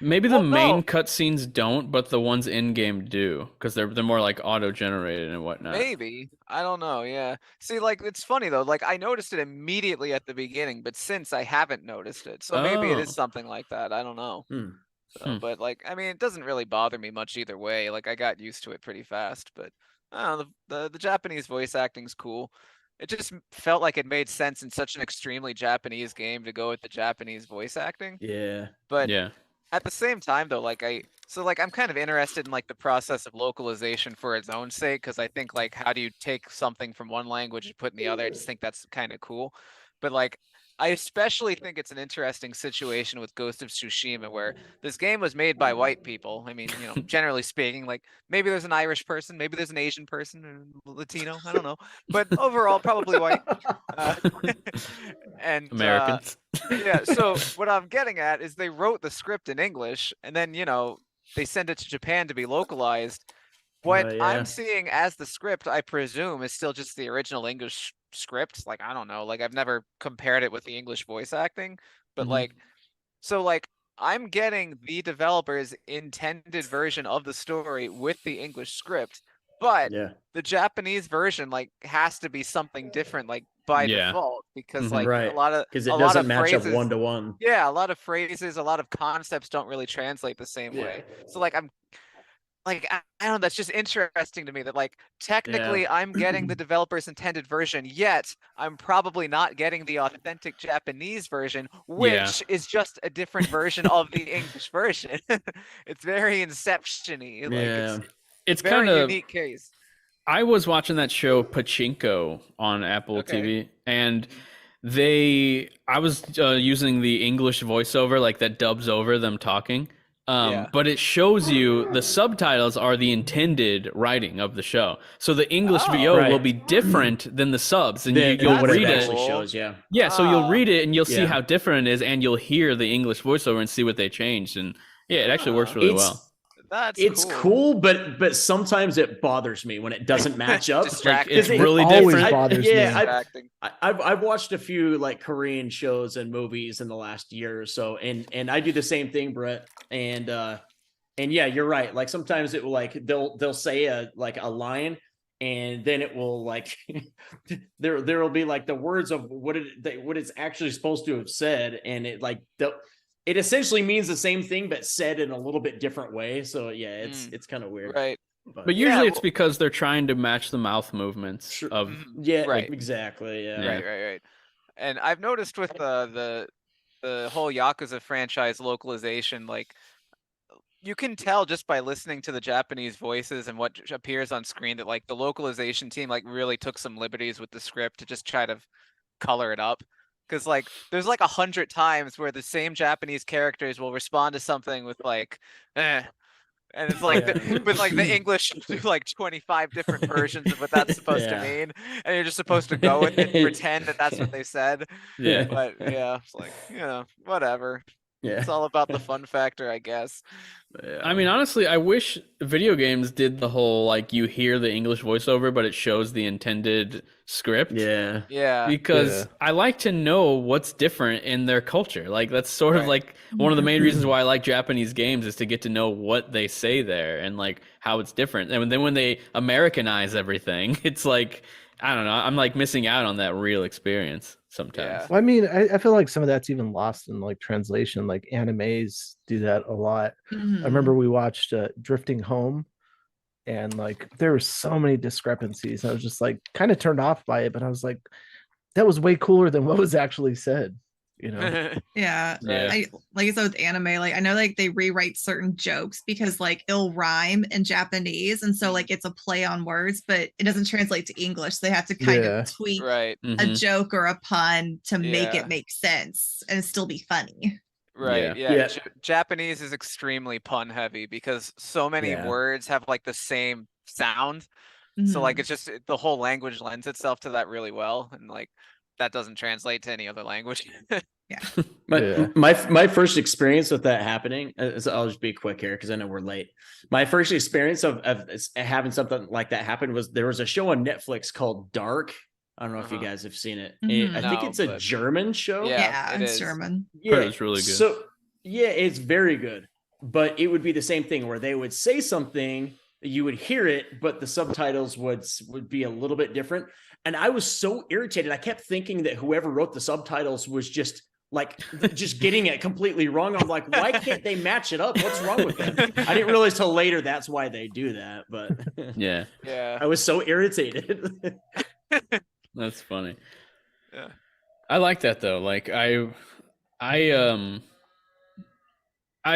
maybe Well, the main no. cutscenes don't, but the ones in game do, because they're more like auto generated and whatnot. Maybe. I don't know. Yeah. See, like it's funny though. Like I noticed it immediately at the beginning, but since I haven't noticed it, so maybe it Oh. is something like that. I don't know. Hmm. So, but like, I mean, it doesn't really bother me much either way. Like I got used to it pretty fast. But I don't know, the Japanese voice acting's cool. It just felt like it made sense in such an extremely Japanese game to go with the Japanese voice acting. Yeah. But Yeah. at the same time though, like I'm kind of interested in like the process of localization for its own sake, because I think like how do you take something from one language and put in the other? I just think that's kind of cool. But like I especially think it's an interesting situation with Ghost of Tsushima, where this game was made by white people. I mean, generally speaking, like maybe there's an Irish person, maybe there's an Asian person, or Latino, I don't know. But overall, probably white. Uh, and Americans. yeah, so what I'm getting at is they wrote the script in English and then, they send it to Japan to be localized. What yeah. I'm seeing as the script, I presume, is still just the original English script. Like, I don't know, like I've never compared it with the English voice acting, but Mhm. like I'm getting the developer's intended version of the story with the English script, but Yeah. the Japanese version like has to be something different, like by Yeah. default, because Mhm. like Right. a lot of Because it a lot doesn't of match up phrases, one to one. yeah, a lot of phrases, a lot of concepts don't really translate the same Yeah. way. So like I'm like I don't know, that's just interesting to me that like technically I'm getting the developer's intended version, yet I'm probably not getting the authentic Japanese version, which is just a different version of the English version. It's very Inception-y. Like Yeah. It's very kind of unique case. I was watching that show Pachinko on Apple Okay. TV, and I was using the English voiceover, like that dubs over them talking. Yeah. But it shows you the subtitles are the intended writing of the show. So the English Oh. VO will Right. be different than the subs, and Then you'll what read it it. actually shows, yeah. Yeah, so you'll Ah. read it and you'll see Yeah. how different it is, and you'll hear the English voiceover and see what they changed. And yeah, it actually works really well. That's cool, but sometimes it bothers me when it doesn't match up. Distracting. It's It really always different. bothers me. Distracting. I've watched a few like Korean shows and movies in the last year or so, and I do the same thing, Brett. And yeah, you're right. Like sometimes it will like they'll say a line, and then it will like there will be like the words of what it's actually supposed to have said, and it like it essentially means the same thing but said in a little bit different way. So yeah, it's kind of weird. Right. But usually it's because they're trying to match the mouth movements Sure. of Yeah, Right. exactly. Yeah. Right. And I've noticed with the whole Yakuza franchise localization, like you can tell just by listening to the Japanese voices and what appears on screen that like the localization team like really took some liberties with the script to just try to color it up. Because like there's like 100 times where the same Japanese characters will respond to something with like, eh. And it's like with like the English do like 25 different versions of what that's supposed to mean, and you're just supposed to go with it and pretend that that's what they said. Yeah. But yeah, it's like whatever. Yeah. It's all about the fun factor, I guess. I mean, honestly, I wish video games did the whole like you hear the English voiceover, but it shows the intended script. Yeah. Yeah. Because I like to know what's different in their culture. Like that's sort of Right. like one of the main reasons why I like Japanese games is to get to know what they say there and like how it's different. And then when they Americanize everything, it's like I don't know, I'm like missing out on that real experience. sometimes. Well, I mean, I feel like some of that's even lost in like translation. Like animes do that a lot. Mhm. I remember we watched Drifting Home, and like there were so many discrepancies. I was just like kind of turned off by it, but I was like, that was way cooler than what was actually said. You know? Yeah. Yeah. I like I said with anime, like I know like they rewrite certain jokes because like it'll rhyme in Japanese, and so like it's a play on words, but it doesn't translate to English. So they have to kind Yeah. of tweak Right. a Mhm. joke or a pun to make Yeah. it make sense and still be funny. Right. Yeah. Yeah. Yeah. Japanese is extremely pun heavy because so many Yeah. words have like the same sound. So like Mhm. it's just the whole language lends itself to that really well, and like that doesn't translate to any other language. Yeah. My first experience with that happening, so I'll just be quick here because I know we're late. My first experience of having something like that happen was there was a show on Netflix called Dark. I don't know if you Uh-huh. guys have seen it. Mhm. I think No, it's a but German show. yeah, Yeah, it it's is. German. Heard it was really good. So yeah, it's very good. But it would be the same thing where they would say something, you would hear it, but the subtitles would be a little bit different. And I was so irritated. I kept thinking that whoever wrote the subtitles was just like just getting it completely wrong. I'm like, why can't they match it up? What's wrong with them? I didn't realize till later that's why they do that. But Yeah, Yeah. I was so irritated. that's funny. Yeah. I like that though. Like I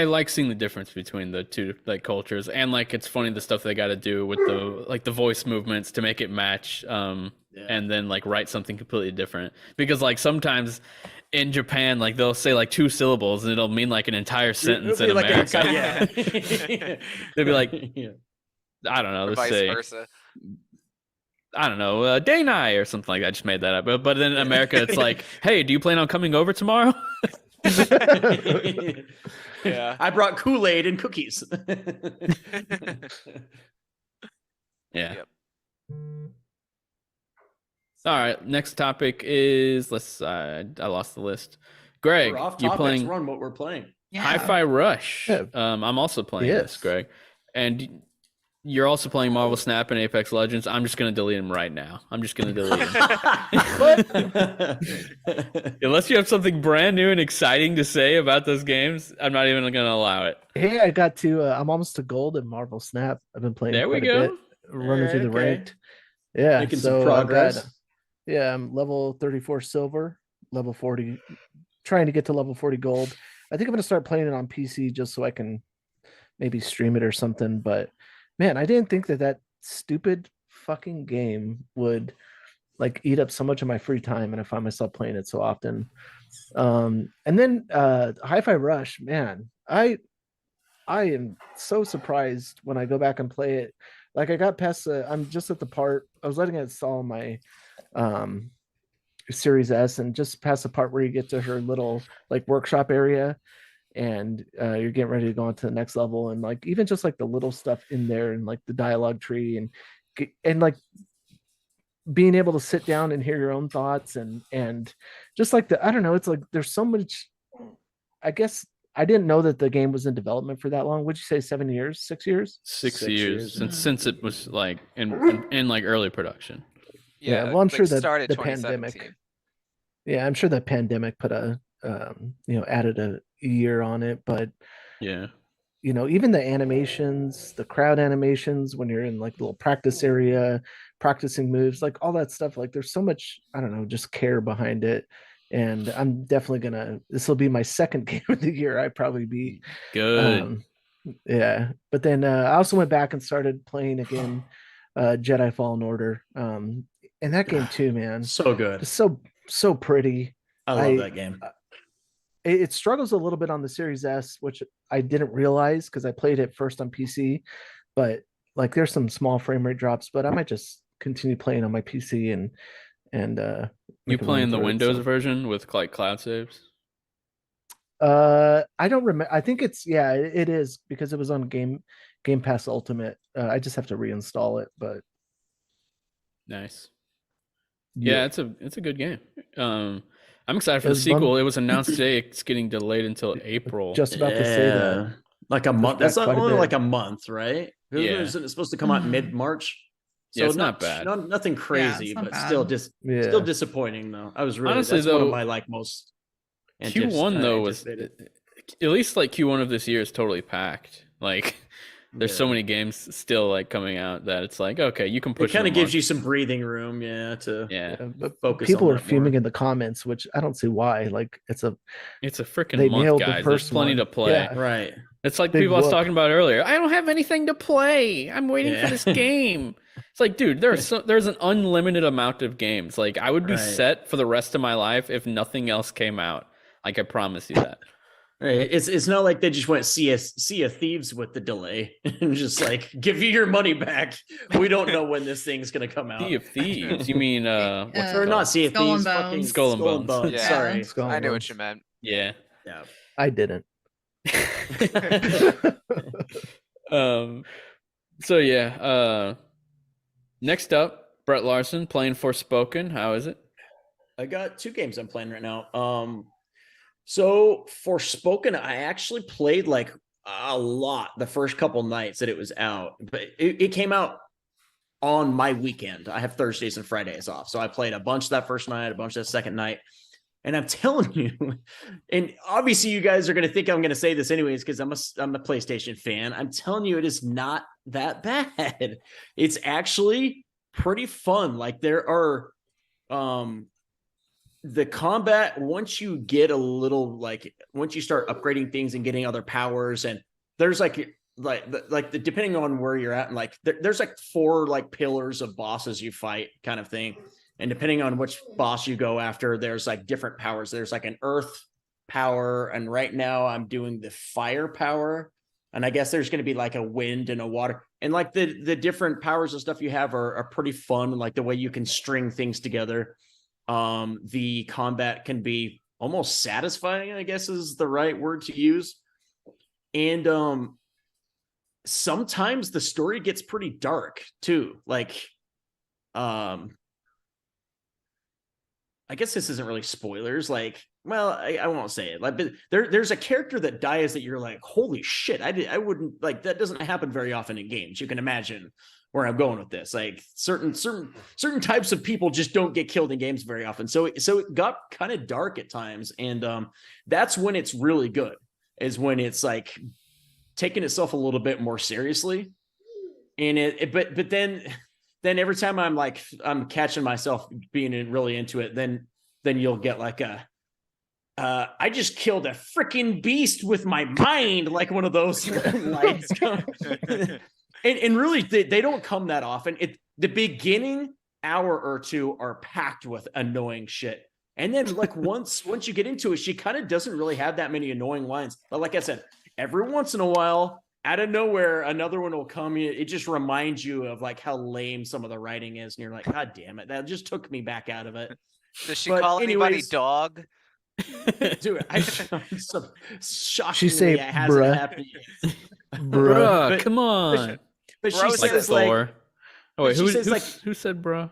like seeing the difference between the two like cultures, and like it's funny the stuff they got to do with the like the voice movements to make it match, and then like write something completely different, because like sometimes in Japan like they'll say like 2 syllables and it'll mean like an entire sentence in Like America. yeah. They'd be like, Yeah. I don't know, Or let's vice say versa. I don't know, day night or something like that. I just made that up. But in America, it's like, hey, do you plan on coming over tomorrow? Yeah. I brought Kool-Aid and cookies. Yeah. Yep. All right. Next topic is I lost the list. Greg, We're off you topics. playing Run what we're playing. Yeah. Hi-Fi Rush? Yeah. I'm also playing Yes. this, Greg, and you're also playing Marvel Snap and Apex Legends. I'm just gonna delete them right now. I'm just gonna delete them. Unless you have something brand new and exciting to say about those games, I'm not even gonna allow it. Hey, I got to. I'm almost to gold in Marvel Snap. I've been playing There we quite a go. bit, running through the Okay. ranked. Yeah, Making some so progress. I'm level 34 silver, level 40, trying to get to level 40 gold. I think I'm gonna start playing it on PC just so I can maybe stream it or something. But man, I didn't think that stupid fucking game would like eat up so much of my free time, and I find myself playing it so often. And then Hi-Fi Rush, man, I am so surprised when I go back and play it. Like I got past I'm just at the part I was letting it install my Series S, and just past the part where you get to her little like workshop area, and you're getting ready to go on to the next level, and like even just like the little stuff in there, and like the dialogue tree, and like being able to sit down and hear your own thoughts, and just like I don't know, it's like there's so much. I guess I didn't know that the game was in development for that long. Would you say 7 years, 6 years? 6 6 years years. since it was like in like early production. Yeah, well, I'm like sure that started the 2017. pandemic. Yeah, I'm sure the pandemic put added a year on it, but Yeah. even the animations, the crowd animations when you're in like the little practice area, practicing moves, like all that stuff, like there's so much, I don't know, just care behind it. And I'm definitely this will be my second game of the year. I'd probably be Good. yeah. But then I also went back and started playing again Jedi Fallen Order. And that game too, man. So good. Just so pretty. I love that game. It struggles a little bit on the Series S, which I didn't realize because I played it first on PC. But like there's some small frame rate drops, but I might just continue playing on my PC and You make a run playing the through it, Windows so. version with like cloud saves? I don't remember. I think it is because it was on Game Pass Ultimate. I just have to reinstall it, but Nice. Yeah, it's a good game. I'm excited for the was sequel. It was announced today. It's getting delayed until April. just about to say that. Like a month. back That's quite a only bit. like a month, right? Yeah. Isn't it supposed to come out Mhm. mid-March? Yeah, it's not bad. Nothing crazy, not but bad. still disappointing though. I was really Honestly, that's one though, of my like most Q1 though was anticipated. at least like Q1 of this year is totally packed. Like there's so many games still like coming out that it's like, okay, you can push. It kind of gives you some breathing room, but focus. People on are that fuming more. in the comments, which I don't see why. Like it's a freaking they month, nailed the guys. There's first plenty one. to play. Yeah. Right. It's like Big people I was whoop. talking about earlier. I don't have anything to play. I'm waiting for this game. It's like, dude, there's an unlimited amount of games. Like I would be set for the rest of my life if nothing else came out. Like I promise you that. Right. It's not like they just went Sea of Thieves with the delay and just like give you your money back. We don't know when this thing's gonna come out. Sea of Thieves. You mean what's it or called? not Sea of Skull and Thieves, fucking Bones. Skull and Bones. Yeah. Sorry. Skull I and knew Bones. what you meant. Yeah. Yeah. I didn't. So yeah. Next up, Brett Larson playing Forspoken. How is it? I got 2 games I'm playing right now. So Forspoken, I actually played like a lot the first couple nights that it was out, but it came out on my weekend. I have Thursdays and Fridays off, so I played a bunch that first night, a bunch that second night, and I'm telling you, and obviously you guys are going to think I'm going to say this anyways because I'm a PlayStation fan. I'm telling you, it is not that bad. It's actually pretty fun. Like there are, the combat once you get a little like once you start upgrading things and getting other powers, and there's like the depending on where you're at, and like there's like 4 like pillars of bosses you fight kind of thing, and depending on which boss you go after, there's like different powers. There's like an earth power, and right now I'm doing the fire power, and I guess there's going to be like a wind and a water, and like the different powers and stuff you have are pretty fun, like the way you can string things together. The combat can be almost satisfying, I guess is the right word to use. And sometimes the story gets pretty dark too. Like I guess this isn't really spoilers. Like, well, I won't say it. Like, but there's a character that dies that you're like, holy shit! I wouldn't like that. Doesn't happen very often in games. You can imagine where I'm going with this. Like certain types of people just don't get killed in games very often. So it got kind of dark at times, and that's when it's really good. Is when it's like taking itself a little bit more seriously, and but then every time I'm catching myself being really into it, then you'll get like I just killed a freaking beast with my mind, like one of those lights. And really, they don't come that often. The beginning hour or 2 are packed with annoying shit. And then like once you get into it, she kind of doesn't really have that many annoying lines. But like I said, every once in a while, out of nowhere, another one will come. It just reminds you of like how lame some of the writing is. And you're like, God damn it. That just took me back out of it. Does she call anybody dog? Dude, shockingly, She say, it hasn't bruh. happened yet. Bruh, But- come on. But she Bro Like says like, Thor. Oh wait, she who says, like- who said bruh?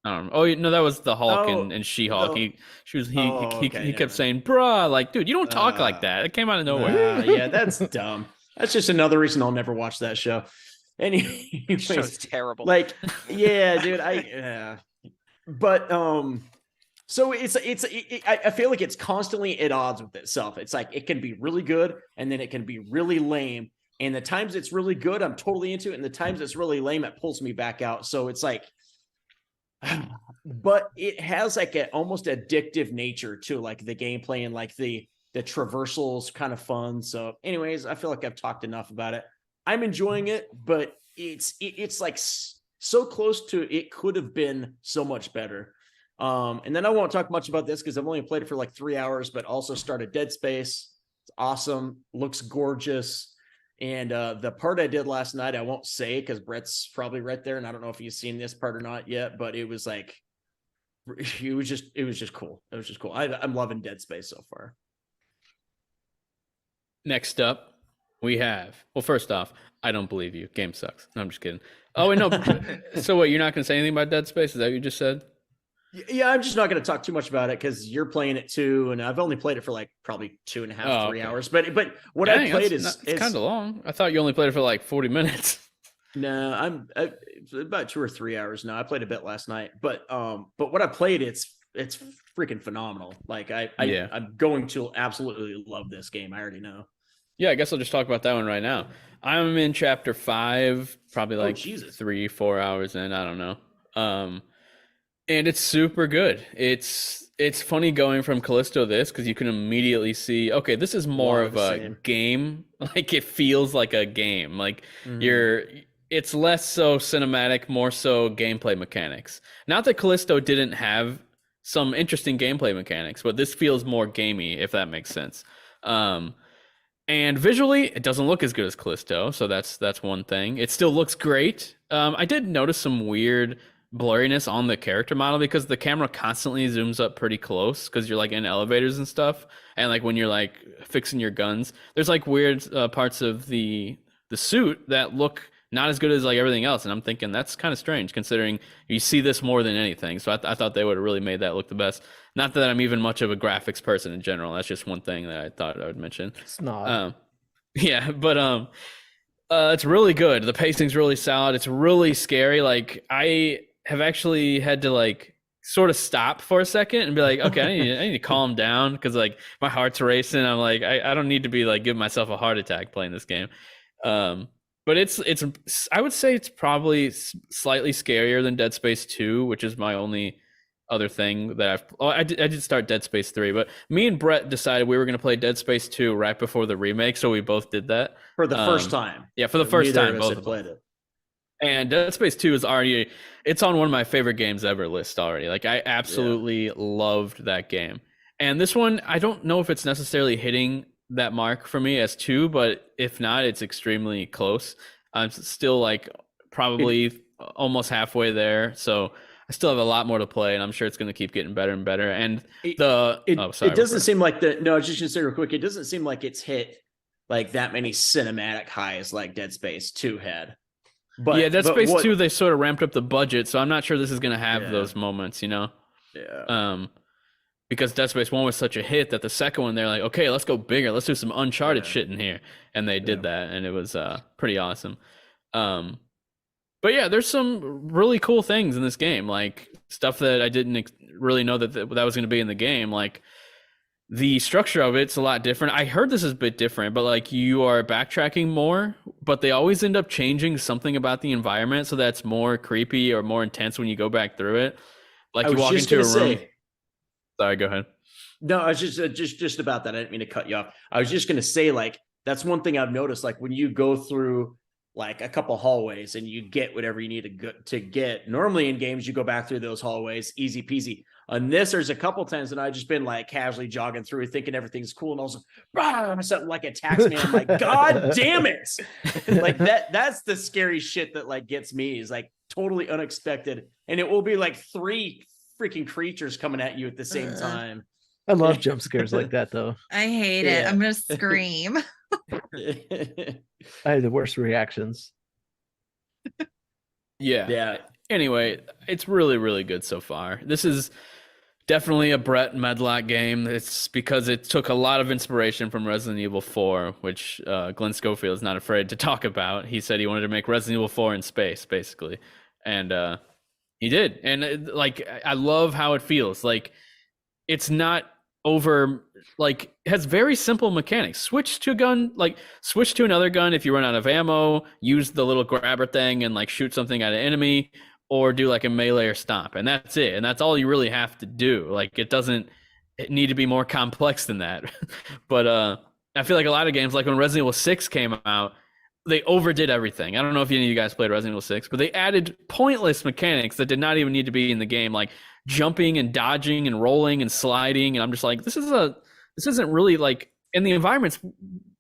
I don't know. Oh no, that was the Hulk Oh, and She-Hulk. no. He Okay, kept never saying bruh. Like, dude, you don't talk like that. It came out of nowhere. yeah, that's dumb. That's just another reason I'll never watch that show. Anyways, Show's terrible. like, yeah, dude, but so I feel like it's constantly at odds with itself. It's like it can be really good and then it can be really lame. And the times it's really good, I'm totally into it. And the times it's really lame, it pulls me back out. So it's like, but it has like an almost addictive nature to like the gameplay, and like the traversals kind of fun. So anyways, I feel like I've talked enough about it. I'm enjoying it, but it's like so close to it could have been so much better. And then I won't talk much about this because I've only played it for like 3 hours, but also started Dead Space. It's awesome, looks gorgeous. And the part I did last night, I won't say because Brett's probably right there, and I don't know if he's seen this part or not yet, but it was like it was just cool. It was just cool. I'm loving Dead Space so far. Next up, we have. Well, first off, I don't believe you. Game sucks. No, I'm just kidding. Oh wait, no. So what? You're not gonna say anything about Dead Space? Is that what you just said? Yeah, I'm just not going to talk too much about it because you're playing it too, and I've only played it for like probably 2.5, 3 hours. But what I played is kind of long. I thought you only played it for like 40 minutes. No, I'm about 2 or 3 hours now. I played a bit last night, but what I played, it's freaking phenomenal. Like I'm going to absolutely love this game. I already know. Yeah, I guess I'll just talk about that one right now. I'm in chapter 5, probably like Jesus. 3-4 hours in. I don't know. And it's super good. It's funny going from Callisto to this because you can immediately see, okay, this is more of a game. Like it feels like a game. Like it's less so cinematic, more so gameplay mechanics. Not that Callisto didn't have some interesting gameplay mechanics, but this feels more gamey, if that makes sense. And visually, it doesn't look as good as Callisto, so that's one thing. It still looks great. I did notice some weird blurriness on the character model because the camera constantly zooms up pretty close because you're like in elevators and stuff, and like when you're like fixing your guns, there's like weird parts of the suit that look not as good as like everything else, and I'm thinking that's kind of strange considering you see this more than anything. So I thought they would have really made that look the best. Not that I'm even much of a graphics person in general. That's just one thing that I thought I would mention. It's not. Yeah, but it's really good. The pacing's really solid. It's really scary. Like I have actually had to like sort of stop for a second and be like, okay, I need to calm down because like my heart's racing. I'm like, I don't need to be like giving myself a heart attack playing this game. But it's I would say it's probably slightly scarier than Dead Space 2, which is my only other thing that I did start Dead Space 3, but me and Brett decided we were going to play Dead Space 2 right before the remake, so we both did that for the first time. Yeah, for the first time, both played it. And Dead Space 2 is already, it's on one of my favorite games ever list already. Like I absolutely loved that game. And this one, I don't know if it's necessarily hitting that mark for me as 2, but if not, it's extremely close. I'm still like probably almost halfway there. So I still have a lot more to play, and I'm sure it's going to keep getting better and better. And it doesn't seem like I was just going to say real quick, it doesn't seem like it's hit like that many cinematic highs like Dead Space 2 had. But yeah, Dead Space 2, they sort of ramped up the budget, so I'm not sure this is going to have those moments, you know? Yeah. Because Dead Space 1 was such a hit that the second one, they're like, okay, let's go bigger. Let's do some Uncharted shit in here. And they did that, and it was pretty awesome. But yeah, there's some really cool things in this game, like stuff that I didn't really know that was going to be in the game. Like the structure of it's a lot different. I heard this is a bit different, but like you are backtracking more, but they always end up changing something about the environment so that's more creepy or more intense when you go back through it. Like you walk into a room. Sorry, go ahead. No, I was just about that. I didn't mean to cut you off. I was just going to say, like, that's one thing I've noticed. Like when you go through like a couple hallways and you get whatever you need to get. Normally in games, you go back through those hallways, easy peasy. On this, there's a couple times that I've just been like casually jogging through thinking everything's cool. And also, something like attacks me. I'm like, God damn it. Like that's the scary shit that like gets me is like totally unexpected. And it will be like 3 freaking creatures coming at you at the same time. I love jump scares like that though. I hate it. I'm gonna scream. I had the worst reactions. Yeah. Anyway, it's really, really good so far. This is definitely a Brett Medlock game. It's because it took a lot of inspiration from Resident Evil 4, which Glenn Schofield is not afraid to talk about. He said he wanted to make Resident Evil 4 in space, basically. And he did. And like, I love how it feels. Like, it's not over, like, it has very simple mechanics. Switch to a gun, like switch to another gun if you run out of ammo, use the little grabber thing and like shoot something at an enemy, or do like a melee or stomp, and that's it. And that's all you really have to do. Like it doesn't need to be more complex than that. But I feel like a lot of games, like when Resident Evil 6 came out, they overdid everything. I don't know if any of you guys played Resident Evil 6, but they added pointless mechanics that did not even need to be in the game, like jumping and dodging and rolling and sliding. And I'm just like, this isn't really like, and the environments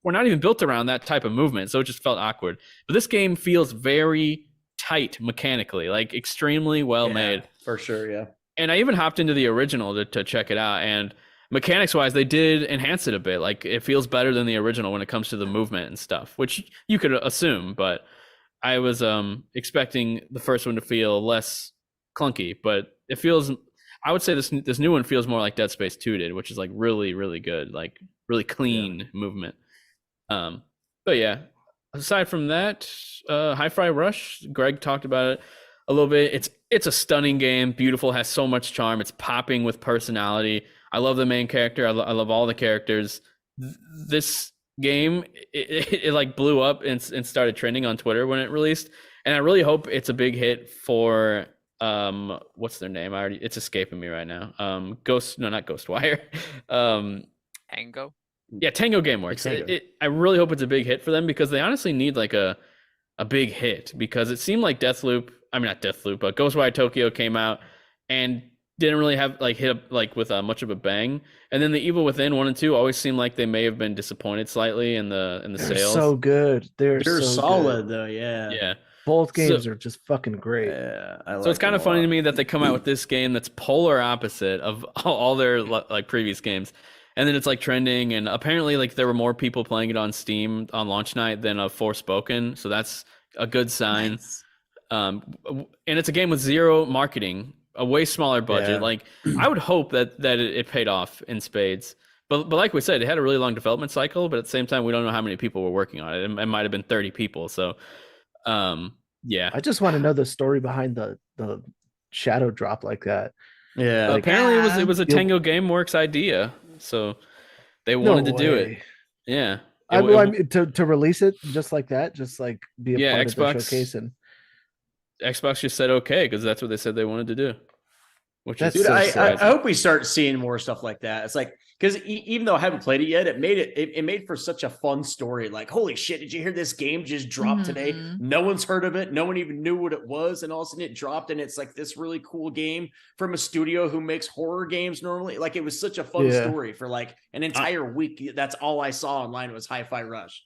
were not even built around that type of movement, so it just felt awkward. But this game feels very tight mechanically, like extremely well made. For sure, yeah. And I even hopped into the original to check it out, and mechanics wise, they did enhance it a bit. Like it feels better than the original when it comes to the movement and stuff, which you could assume, but I was expecting the first one to feel less clunky, but it feels, I would say this new one feels more like Dead Space 2 did, which is like really, really good, like really clean movement. But yeah, aside from that, Hi-Fi Rush, Greg talked about it a little bit. It's a stunning game, beautiful, has so much charm. It's popping with personality. I love the main character. I love all the characters. This game, it like blew up and started trending on Twitter when it released. And I really hope it's a big hit for what's their name? It's escaping me right now. Not Ghostwire. Tango. Yeah, Tango Gameworks. I really hope it's a big hit for them because they honestly need like a big hit, because it seemed like not Deathloop, but Ghostwire Tokyo came out and didn't really have like hit up like with much of a bang. And then the Evil Within 1 and 2 always seemed like they may have been disappointed slightly in the sales. So good. They're so solid good. though. Yeah. Yeah. Both games are just fucking great. Yeah. So it's kind of funny to me that they come out with this game that's polar opposite of all their like previous games. And then it's like trending, and apparently like there were more people playing it on Steam on launch night than Forspoken. So that's a good sign. Nice. And it's a game with zero marketing, a way smaller budget. Yeah. Like I would hope that it paid off in spades. But like we said, it had a really long development cycle, but at the same time, we don't know how many people were working on it. It might have been 30 people. So yeah. I just want to know the story behind the shadow drop like that. Yeah. Like, Apparently it was a Tango Gameworks idea. So they wanted to do it. Yeah. I mean, to release it just like that, just like be a part Xbox, of the showcase, and Xbox just said okay because that's what they said they wanted to do. Which is Dude, so I hope we start seeing more stuff like that. It's like, because even though I haven't played it yet, it made for such a fun story. Like, holy shit, did you hear this game just dropped today? No one's heard of it. No one even knew what it was. And all of a sudden it dropped, and it's like this really cool game from a studio who makes horror games normally. Like, it was such a fun story for like an entire week. That's all I saw online was Hi-Fi Rush.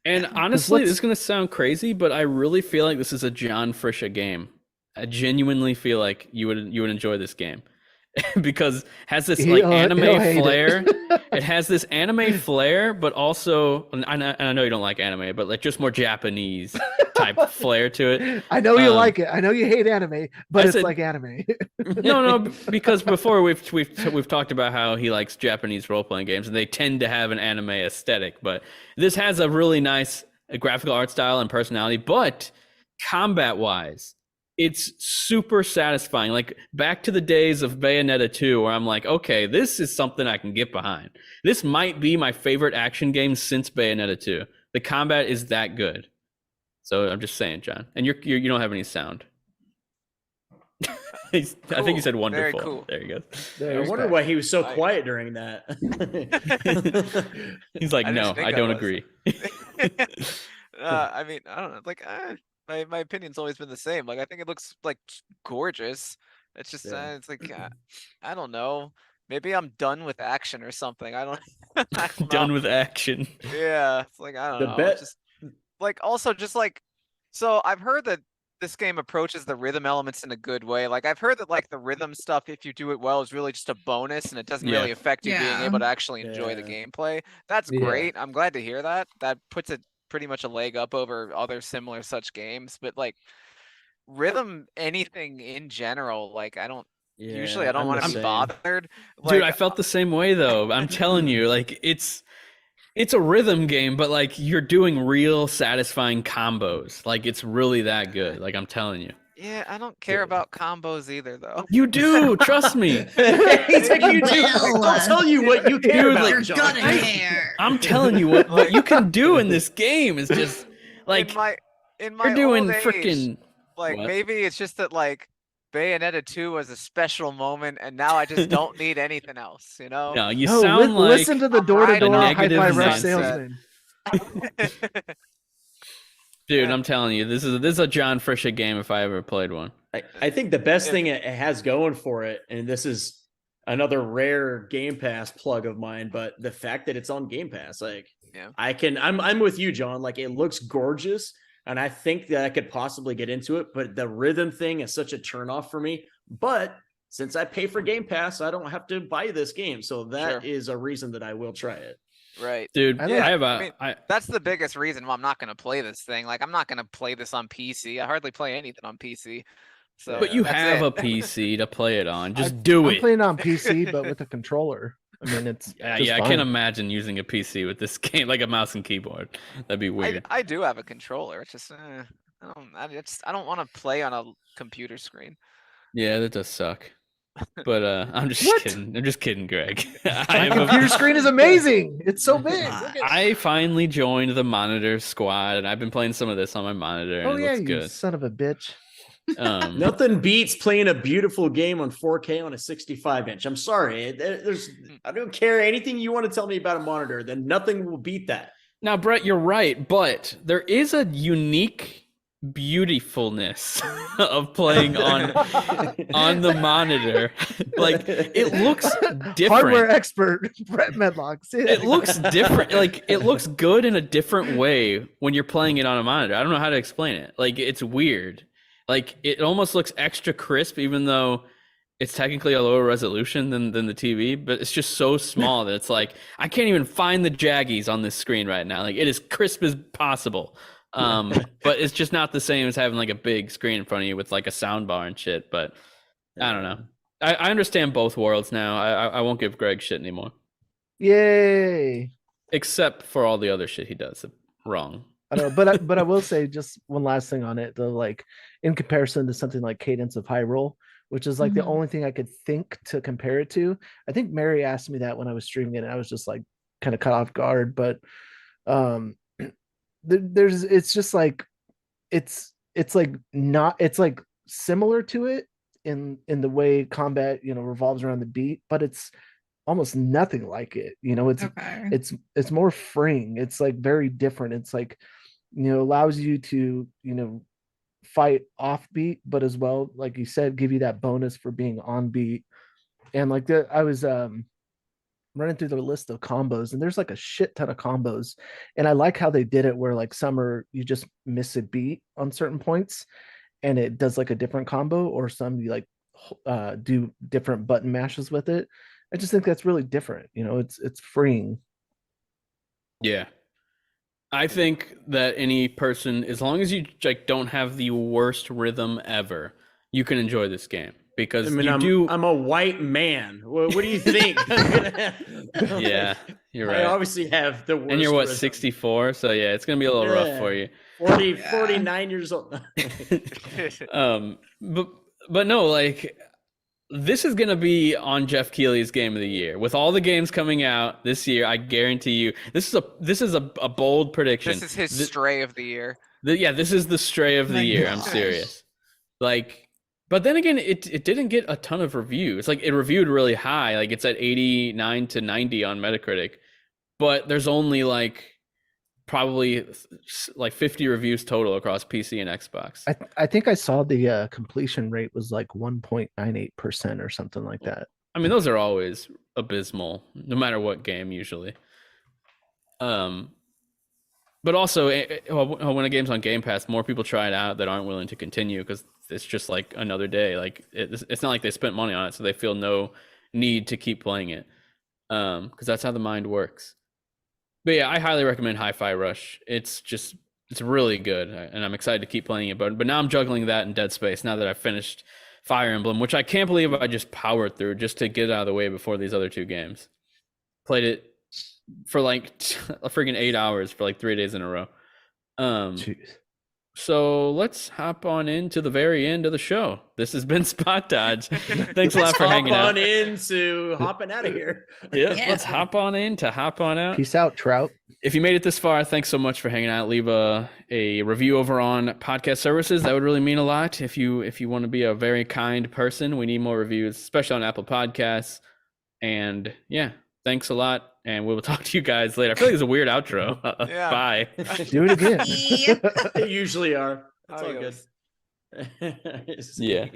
And honestly, this is going to sound crazy, but I really feel like this is a John Frisha game. I genuinely feel like you would enjoy this game because it has this like anime flair. It has this anime flair, but also, and I know you don't like anime, but like just more Japanese type flair to it. I know you like it. I know you hate anime, but it's like anime. No, because before we've talked about how he likes Japanese role playing games, and they tend to have an anime aesthetic. But this has a really nice graphical art style and personality, but combat wise, it's super satisfying. Like back to the days of Bayonetta 2, where I'm like, okay, this is something I can get behind. This might be my favorite action game since Bayonetta 2. The combat is that good. So I'm just saying, John. And you don't have any sound. Cool. I think he said wonderful. Very cool. There you go. I wonder why he was so quiet during that. He's like, no, I don't agree. I mean, I don't know. Like, my opinion's always been the same. Like, I think it looks like gorgeous. It's just, it's like, I don't know. Maybe I'm done with action or something. I don't done with action. Yeah, it's like, I don't know. It's just like, also just like, so I've heard that this game approaches the rhythm elements in a good way. Like, I've heard that like the rhythm stuff, if you do it well, is really just a bonus, and it doesn't really affect you being able to actually enjoy the gameplay. That's great. I'm glad to hear that. That puts it pretty much a leg up over other similar such games. But like rhythm, anything in general, like I don't want to be bothered. Like, dude, I felt the same way though. I'm telling you, like it's a rhythm game, but like you're doing real satisfying combos. Like it's really that good. Like I'm telling you. Yeah, I don't care about combos either, though. You do, trust me. He's like, you do. I'll tell you what you care about. You're gonna care. I'm telling you what you can do in this game is just like in my you're doing old age, freaking like maybe it's just that like Bayonetta 2 was a special moment, and now I just don't need anything else, you know? No, you sound like listen to the door-to-door Hi-Fi Rush mindset. salesman. Dude, I'm telling you, this is a John Frisha game if I ever played one. I think the best thing it has going for it, and this is another rare Game Pass plug of mine, but the fact that it's on Game Pass, like I'm with you, John. Like it looks gorgeous, and I think that I could possibly get into it, but the rhythm thing is such a turnoff for me. But since I pay for Game Pass, I don't have to buy this game, so that is a reason that I will try it. Right, dude. That's the biggest reason why I'm not going to play this thing. Like, I'm not going to play this on PC. I hardly play anything on PC. So, but you have a PC to play it on. Just do it. I'm playing on PC, but with a controller. I mean, it's Yeah, just I fine. can't imagine using a PC with this game, like a mouse and keyboard. That'd be weird. I do have a controller. It's just I don't want to play on a computer screen. Yeah, that does suck. But I'm just What? kidding. I'm just kidding, Greg. My computer screen is amazing. It's so big. I finally joined the monitor squad, and I've been playing some of this on my monitor, and Oh it yeah, looks you good. son of a bitch. Nothing beats playing a beautiful game on 4K on a 65-inch. I'm sorry. I don't care anything you want to tell me about a monitor, then nothing will beat that. Now, Brett, you're right, but there is a unique beautifulness of playing on the monitor. Like, it looks different. Hardware expert Brett Medlock. It looks different. Like, it looks good in a different way when you're playing it on a monitor. I don't know how to explain it. Like, it's weird. Like, it almost looks extra crisp, even though it's technically a lower resolution than the TV, but it's just so small that it's like, I can't even find the jaggies on this screen right now. Like, it is crisp as possible. But it's just not the same as having like a big screen in front of you with like a sound bar and shit. But I don't know. I understand both worlds now. I won't give Greg shit anymore. Yay. Except for all the other shit he does wrong. I know, but I will say just one last thing on it, though, like in comparison to something like Cadence of Hyrule, which is like the only thing I could think to compare it to. I think Mary asked me that when I was streaming it, and I was just like kind of caught off guard. But it's just like it's like not, it's like similar to it in the way combat revolves around the beat, but it's almost nothing like it. It's more freeing. It's like very different. It's like allows you to fight off beat, but as well, like you said, give you that bonus for being on beat. And like I was running through the list of combos, and there's like a shit ton of combos, and I like how they did it where like some are you just miss a beat on certain points and it does like a different combo, or some you like do different button mashes with it. I just think that's really different. It's freeing. Yeah. I think that any person, as long as you like don't have the worst rhythm ever, you can enjoy this game. Because I'm a white man. What do you think? Yeah, you're right. I obviously have the worst. And you're what, rhythm. 64? So yeah, it's gonna be a little rough for you. 49 years old. But no, like this is gonna be on Jeff Keighley's game of the year. With all the games coming out this year, I guarantee you, this is a bold prediction. This is his stray of the year. This is the stray of the year. I'm serious. Like, but then again, it didn't get a ton of reviews. Like, it reviewed really high. Like, it's at 89 to 90 on Metacritic, but there's only like probably like 50 reviews total across PC and Xbox. I think I saw the completion rate was like 1.98% or something like that. I mean, those are always abysmal, no matter what game, usually. But also, when a game's on Game Pass, more people try it out that aren't willing to continue because it's just like another day. Like, it's not like they spent money on it, so they feel no need to keep playing it. Because that's how the mind works. But yeah, I highly recommend Hi-Fi Rush. It's really good, and I'm excited to keep playing it. But now I'm juggling that and Dead Space now that I've finished Fire Emblem, which I can't believe I just powered through just to get it out of the way before these other two games. Played it for like a freaking 8 hours for like 3 days in a row. Jeez. So let's hop on into the very end of the show. This has been Spot Dodge. Thanks a lot for hanging out. Hop on into hopping out of here. Yeah, let's hop on out. Peace out, Trout. If you made it this far, thanks so much for hanging out. Leave a review over on podcast services. That would really mean a lot. If you want to be a very kind person, we need more reviews, especially on Apple Podcasts. And yeah, thanks a lot. And we will talk to you guys later. I feel like it's a weird outro. Yeah. Bye. Do it again. They usually are. That's all Adios. good. Yeah.